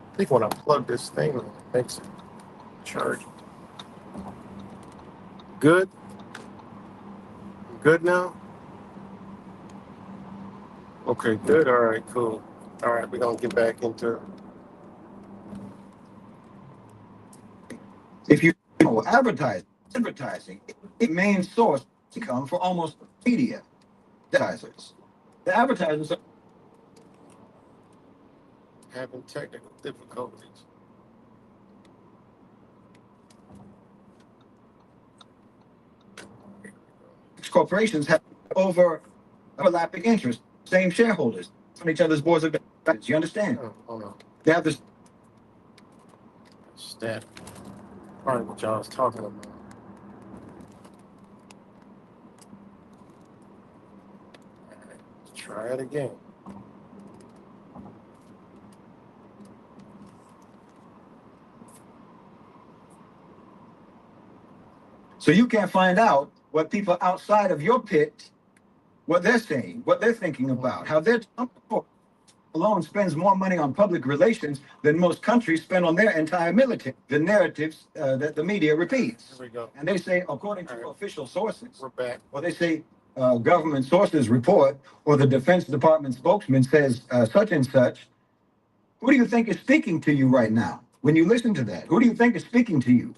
[SPEAKER 2] I think when I plug this thing in, it makes it charge. Good? Good now? Okay, good. All right, cool. All right, we're going to get back into it.
[SPEAKER 4] If you know advertising, it main source income for almost media advertisers. The advertisers are
[SPEAKER 2] Having technical difficulties.
[SPEAKER 4] corporations have overlapping interests, same shareholders on each other's boards of directors. You understand?
[SPEAKER 2] Oh no.
[SPEAKER 4] They have this.
[SPEAKER 2] Stat. Probably what y'all was talking about. Let's try it again.
[SPEAKER 4] So you can't find out what people outside of your pit, what they're saying, what they're thinking about, how their alone spends more money on public relations than most countries spend on their entire military. The narratives that the media repeats.
[SPEAKER 2] Here we go.
[SPEAKER 4] And they say, according to official sources,
[SPEAKER 2] We're back.
[SPEAKER 4] or they say government sources report, or the Defense Department spokesman says such and such. Who do you think is speaking to you right now? When you listen to that, who do you think is speaking to you?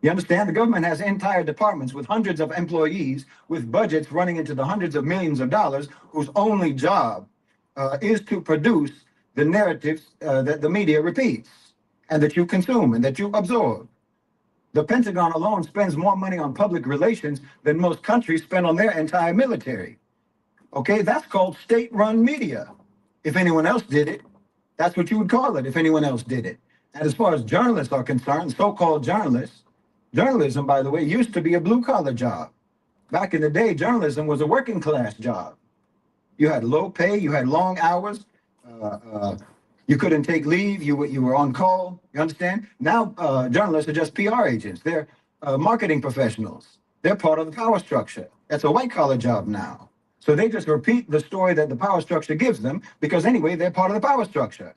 [SPEAKER 4] You understand? The government has entire departments with hundreds of employees with budgets running into the hundreds of millions of dollars, whose only job is to produce the narratives that the media repeats and that you consume and that you absorb. The Pentagon alone spends more money on public relations than most countries spend on their entire military. Okay, that's called state-run media. If anyone else did it, that's what you would call it if anyone else did it. And as far as journalists are concerned, so-called journalists, journalism, by the way, used to be a blue-collar job. Back in the day, journalism was a working-class job. You had low pay, you had long hours, you couldn't take leave, you were on call, you understand? Now, journalists are just PR agents. They're marketing professionals. They're part of the power structure. That's a white-collar job now. So they just repeat the story that the power structure gives them because anyway, they're part of the power structure.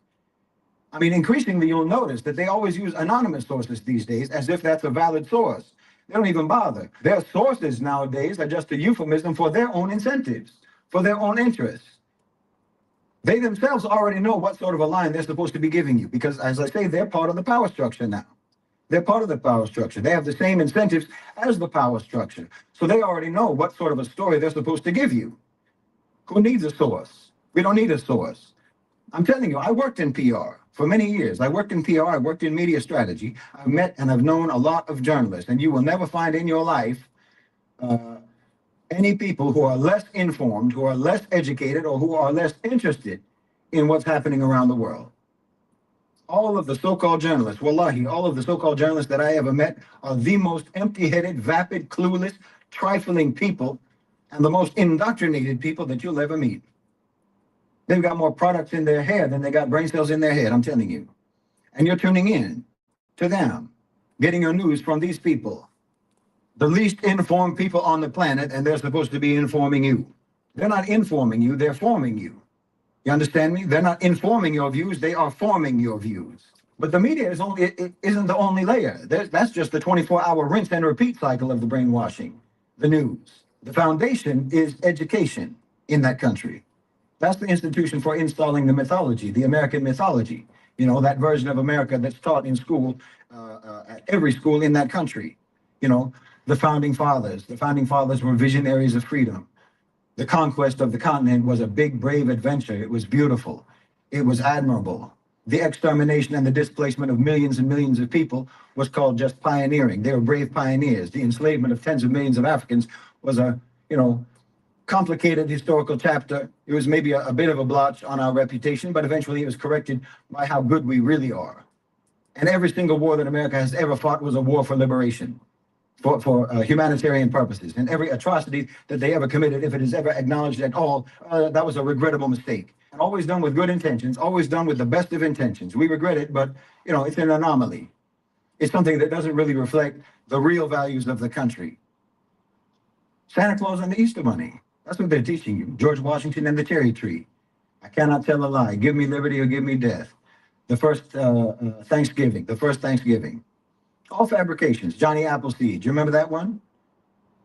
[SPEAKER 4] I mean, increasingly, you'll notice that they always use anonymous sources these days as if that's a valid source. They don't even bother. Their sources nowadays are just a euphemism for their own incentives, for their own interests. They themselves already know what sort of a line they're supposed to be giving you because, as I say, they're part of the power structure now. They're part of the power structure. They have the same incentives as the power structure. So they already know what sort of a story they're supposed to give you. Who needs a source? We don't need a source. I'm telling you, I worked in PR for many years. I worked in PR, I worked in media strategy. I've met and I've known a lot of journalists, and you will never find in your life any people who are less informed, who are less educated, or who are less interested in what's happening around the world. All of the so-called journalists, wallahi, all of the so-called journalists that I ever met are the most empty-headed, vapid, clueless, trifling people and the most indoctrinated people that you'll ever meet. They've got more products in their hair than they got brain cells in their head, I'm telling you. And you're tuning in to them, getting your news from these people, the least informed people on the planet, and they're supposed to be informing you. They're not informing you, they're forming you. You understand me? They're not informing your views, they are forming your views. But the media isn't the only layer. That's just the 24-hour rinse and repeat cycle of the brainwashing, the news. The foundation is education in that country. That's the institution for installing the mythology, the American mythology. You know, that version of America that's taught in school, at every school in that country. You know, the founding fathers. The founding fathers were visionaries of freedom. The conquest of the continent was a big, brave adventure. It was beautiful. It was admirable. The extermination and the displacement of millions and millions of people was called just pioneering. They were brave pioneers. The enslavement of tens of millions of Africans was a, you know, complicated historical chapter. It was maybe a bit of a blotch on our reputation, but eventually it was corrected by how good we really are. And every single war that America has ever fought was a war for liberation, for humanitarian purposes. And every atrocity that they ever committed, if it is ever acknowledged at all, that was a regrettable mistake. And always done with good intentions, always done with the best of intentions. We regret it, but you know, it's an anomaly. It's something that doesn't really reflect the real values of the country. Santa Claus and the Easter Bunny. That's what they're teaching you. George Washington and the cherry tree. I cannot tell a lie. Give me liberty or give me death. The first Thanksgiving, the first Thanksgiving. All fabrications. Johnny Appleseed. Do you remember that one?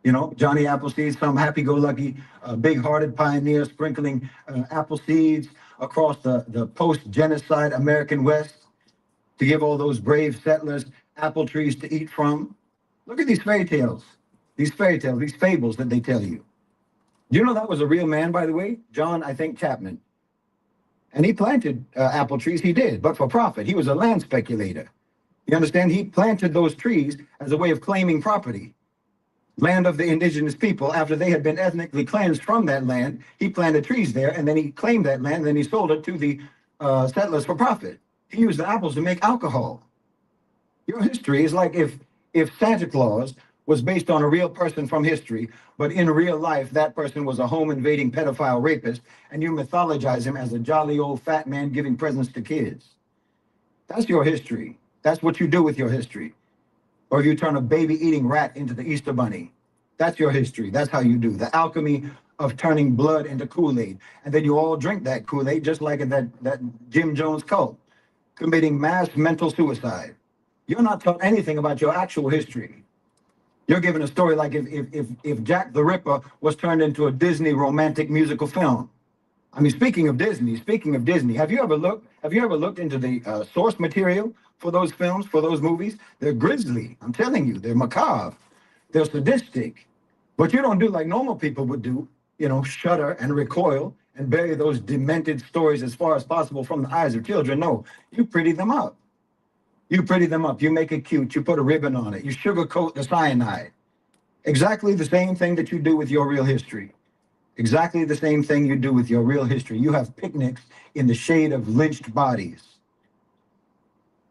[SPEAKER 4] You know, Johnny Appleseed, some happy-go-lucky, big-hearted pioneer sprinkling apple seeds across the post-genocide American West to give all those brave settlers apple trees to eat from. Look at these fairy tales, these fables that they tell you. Do you know that was a real man, by the way? John, I think, Chapman. And he planted apple trees, he did, but for profit. He was a land speculator. You understand? He planted those trees as a way of claiming property. Land of the indigenous people, after they had been ethnically cleansed from that land, he planted trees there, and then he claimed that land, and then he sold it to the settlers for profit. He used the apples to make alcohol. Your history is like if Santa Claus was based on a real person from history, but in real life, that person was a home-invading pedophile rapist, and you mythologize him as a jolly old fat man giving presents to kids. That's your history. That's what you do with your history. Or you turn a baby-eating rat into the Easter Bunny. That's your history. That's how you do. The alchemy of turning blood into Kool-Aid. And then you all drink that Kool-Aid just like in that Jim Jones cult, committing mass mental suicide. You're not taught anything about your actual history. You're given a story like if Jack the Ripper was turned into a Disney romantic musical film. I mean, speaking of Disney, have you ever looked into the source material for those films, for those movies? They're grisly. I'm telling you, they're macabre. They're sadistic. But you don't do like normal people would do, you know, shudder and recoil and bury those demented stories as far as possible from the eyes of children. No, you pretty them up. You pretty them up. You make it cute. You put a ribbon on it. You sugarcoat the cyanide. Exactly the same thing that you do with your real history. Exactly the same thing you do with your real history. You have picnics in the shade of lynched bodies.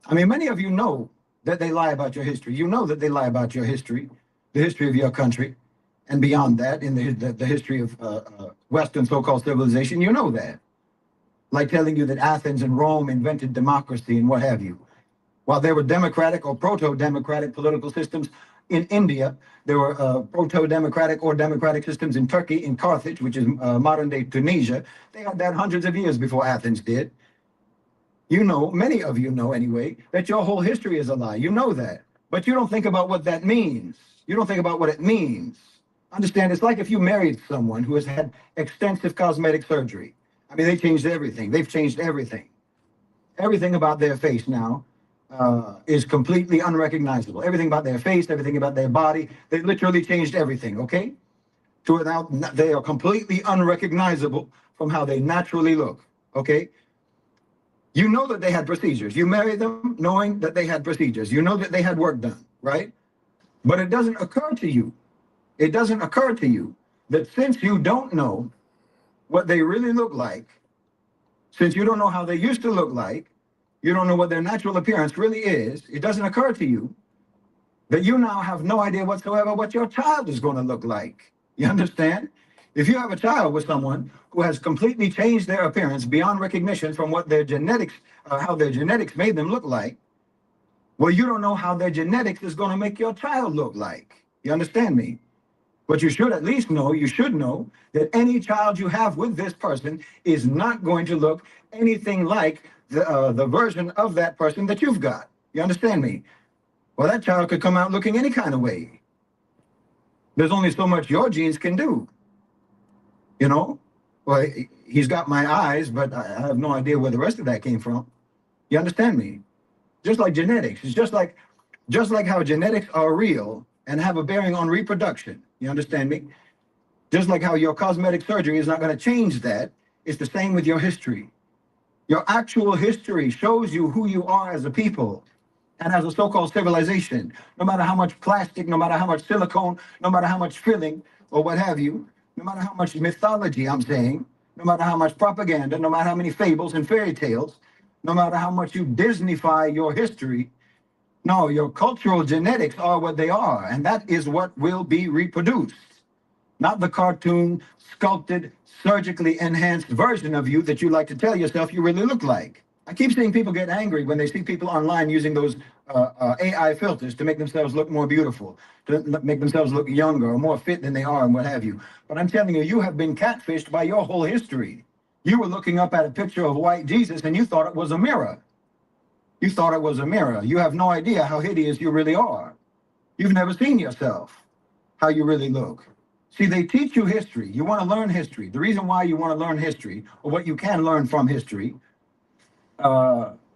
[SPEAKER 4] I mean, many of you know that they lie about your history. You know that they lie about your history, the history of your country, and beyond that, in the history of Western so-called civilization. You know that. Like telling you that Athens and Rome invented democracy and what have you. While there were democratic or proto-democratic political systems in India, there were proto-democratic or democratic systems in Turkey, in Carthage, which is modern-day Tunisia. They had that hundreds of years before Athens did. You know, many of you know anyway, that your whole history is a lie. You know that. But you don't think about what that means. You don't think about what it means. Understand, it's like if you married someone who has had extensive cosmetic surgery. I mean, they changed everything. They've changed everything. Everything about their face now is completely unrecognizable. Everything about their face, everything about their body, they literally changed everything, okay? To now, they are completely unrecognizable from how they naturally look, okay? You know that they had procedures. You marry them knowing that they had procedures. You know that they had work done, right? But it doesn't occur to you. It doesn't occur to you that since you don't know what they really look like, since you don't know how they used to look like, you don't know what their natural appearance really is, it doesn't occur to you that you now have no idea whatsoever what your child is going to look like. You understand? If you have a child with someone who has completely changed their appearance beyond recognition from what their genetics, how their genetics made them look like, well, you don't know how their genetics is going to make your child look like. You understand me? But you should at least know, you should know that any child you have with this person is not going to look anything like the version of that person that you've got. You understand me? Well, that child could come out looking any kind of way. There's only so much your genes can do. You know? Well, he's got my eyes, but I have no idea where the rest of that came from. You understand me? Just like genetics. It's just like how genetics are real and have a bearing on reproduction. You understand me? Just like how your cosmetic surgery is not going to change that, it's the same with your history. Your actual history shows you who you are as a people and as a so-called civilization. No matter how much plastic, no matter how much silicone, no matter how much filling or what have you, no matter how much mythology I'm saying, no matter how much propaganda, no matter how many fables and fairy tales, no matter how much you Disneyfy your history, no, your cultural genetics are what they are, and that is what will be reproduced. Not the cartoon, sculpted, surgically enhanced version of you that you like to tell yourself you really look like. I keep seeing people get angry when they see people online using those AI filters to make themselves look more beautiful, to make themselves look younger or more fit than they are and what have you. But I'm telling you, you have been catfished by your whole history. You were looking up at a picture of white Jesus and you thought it was a mirror. You thought it was a mirror. You have no idea how hideous you really are. You've never seen yourself, how you really look. See, they teach you history. You want to learn history. The reason why you want to learn history, or what you can learn from history,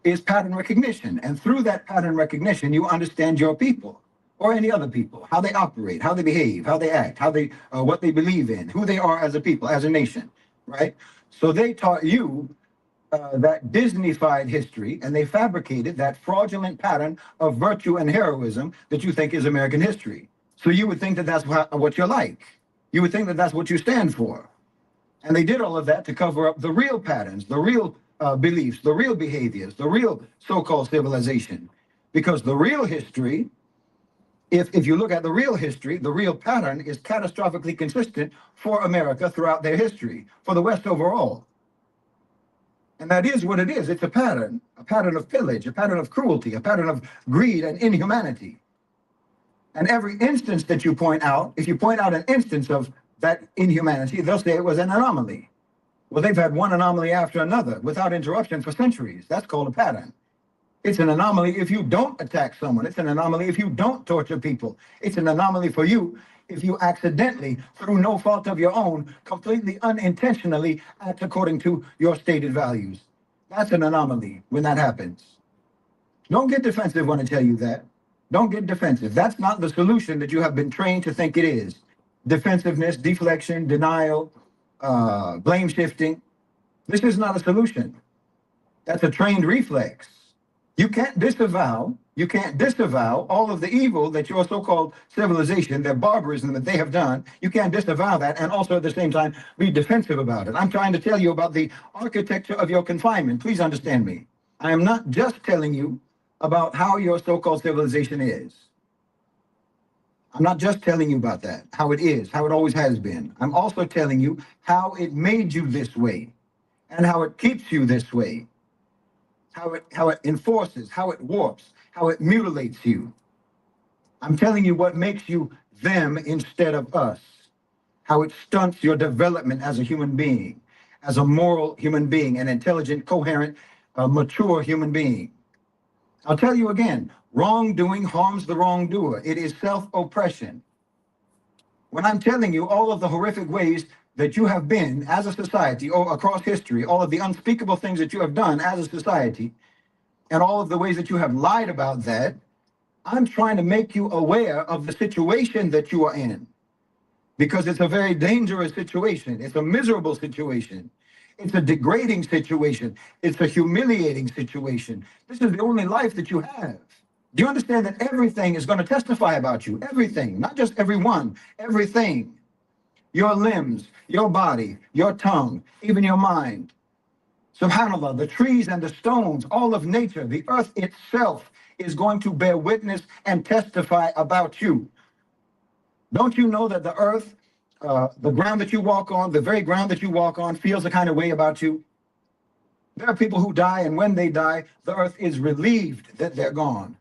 [SPEAKER 4] is pattern recognition. And through that pattern recognition, you understand your people or any other people, how they operate, how they behave, how they act, how they, what they believe in, who they are as a people, as a nation, right? So they taught you that Disneyfied history, and they fabricated that fraudulent pattern of virtue and heroism that you think is American history. So you would think that that's what you're like. You would think that that's what you stand for. And they did all of that to cover up the real patterns, the real beliefs, the real behaviors, the real so-called civilization. Because the real history, if you look at the real history, the real pattern is catastrophically consistent for America throughout their history, for the West overall. And that is what it is. It's a pattern of pillage, a pattern of cruelty, a pattern of greed and inhumanity. And every instance that you point out, if you point out an instance of that inhumanity, they'll say it was an anomaly. Well, they've had one anomaly after another without interruption for centuries. That's called a pattern. It's an anomaly if you don't attack someone. It's an anomaly if you don't torture people. It's an anomaly for you if you accidentally, through no fault of your own, completely unintentionally act according to your stated values. That's an anomaly when that happens. Don't get defensive when I tell you that. Don't get defensive. That's not the solution that you have been trained to think it is. Defensiveness, deflection, denial, blame shifting. This is not a solution. That's a trained reflex. You can't disavow all of the evil that your so-called civilization, their barbarism that they have done. You can't disavow that and also at the same time be defensive about it. I'm trying to tell you about the architecture of your confinement. Please understand me. I am not just telling you about how your so-called civilization is. I'm not just telling you about that, how it is, how it always has been. I'm also telling you how it made you this way and how it keeps you this way, how it enforces, how it warps, how it mutilates you. I'm telling you what makes you them instead of us, how it stunts your development as a human being, as a moral human being, an intelligent, coherent, mature human being. I'll tell you again, wrongdoing harms the wrongdoer. It is self-oppression. When I'm telling you all of the horrific ways that you have been as a society or across history, all of the unspeakable things that you have done as a society, and all of the ways that you have lied about that, I'm trying to make you aware of the situation that you are in. Because it's a very dangerous situation. It's a miserable situation. It's a degrading situation. It's a humiliating situation. This is the only life that you have. Do you understand that everything is going to testify about you? Everything, not just everyone, everything. your limbs, your body, your tongue, even your mind. SubhanAllah, the trees and the stones, all of nature, the earth itself is going to bear witness and testify about you. Don't you know that the earth, the ground that you walk on, the very ground that you walk on, feels a kind of way about you? There are people who die, and when they die, the earth is relieved that they're gone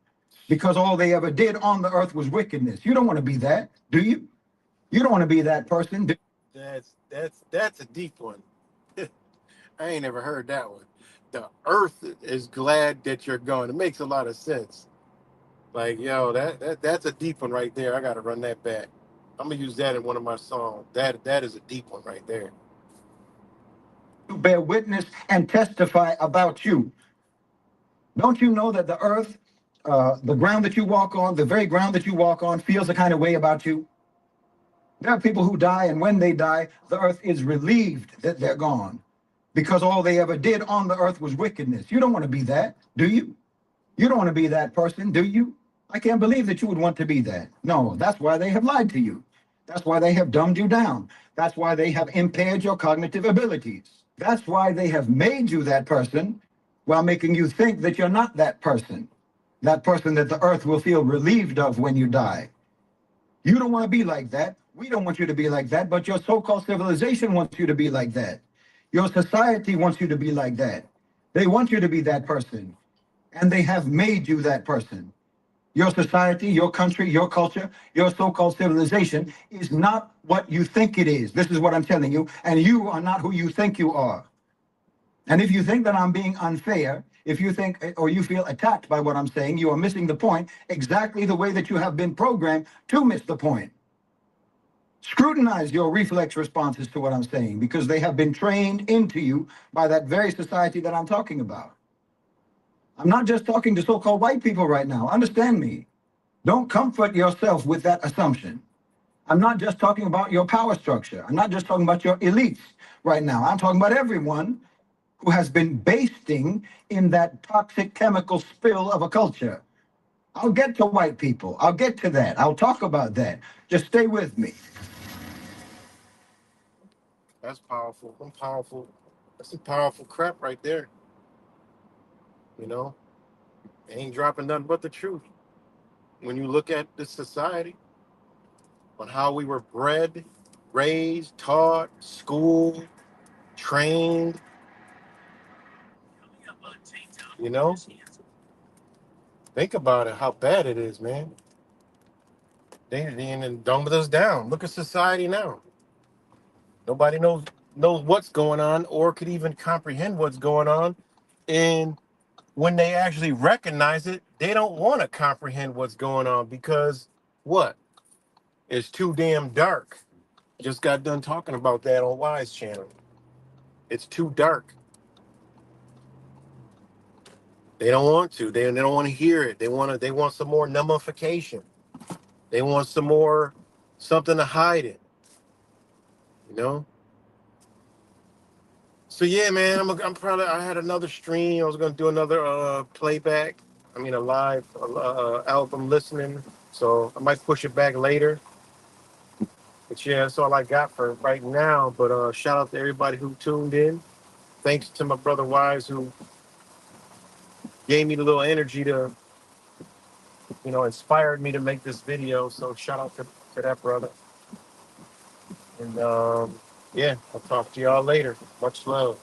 [SPEAKER 4] because all they ever did on the earth was wickedness. You don't want to be that, do you? You don't want to be that person.
[SPEAKER 2] That's a deep one. I ain't never heard that one. The earth is glad that you're gone. It makes a lot of sense. Like, yo, that's a deep one right there. I gotta run that back. I'm gonna use that in one of my songs. That is a deep one right there.
[SPEAKER 4] To bear witness and testify about you. Don't you know that the earth, the ground that you walk on, the very ground that you walk on, feels a kind of way about you? There are people who die, and when they die, the earth is relieved that they're gone because all they ever did on the earth was wickedness. You don't want to be that, do you? You don't want to be that person, do you? I can't believe that you would want to be that. No, that's why they have lied to you. That's why they have dumbed you down. That's why they have impaired your cognitive abilities. That's why they have made you that person while making you think that you're not that person that the earth will feel relieved of when you die. You don't want to be like that. We don't want you to be like that, but your so-called civilization wants you to be like that. Your society wants you to be like that. They want you to be that person, and they have made you that person. Your society, your country, your culture, your so-called civilization is not what you think it is. This is what I'm telling you, and you are not who you think you are. And if you think that I'm being unfair, if you think or you feel attacked by what I'm saying, you are missing the point exactly the way that you have been programmed to miss the point. Scrutinize your reflex responses to what I'm saying because they have been trained into you by that very society that I'm talking about. I'm not just talking to so-called white people right now. Understand me. Don't comfort yourself with that assumption. I'm not just talking about your power structure. I'm not just talking about your elites right now. I'm talking about everyone who has been basting in that toxic chemical spill of a culture. I'll get to white people. I'll get to that. I'll talk about that. Just stay with me.
[SPEAKER 2] That's powerful. I'm powerful. That's some powerful crap right there. You know, ain't dropping nothing but the truth. When you look at this society, on how we were bred, raised, taught, schooled, trained, you know, think about it, how bad it is, man. They dumbed us down. Look at society now. Nobody knows what's going on or could even comprehend what's going on. And when they actually recognize it, they don't want to comprehend what's going on because what? It's too damn dark. Just got done talking about that on Wise Channel. It's too dark. They don't want to. They don't want to hear it. They want some more nullification. They want some more something to hide it. You know? So yeah, man, I'm probably I had another stream. I was gonna do another playback. I mean a live album listening. So I might push it back later. But yeah, that's all I got for right now. But shout out to everybody who tuned in. Thanks to my brother Wise who gave me the little energy to, inspired me to make this video. So shout out to that brother. And yeah, I'll talk to y'all later. Much love.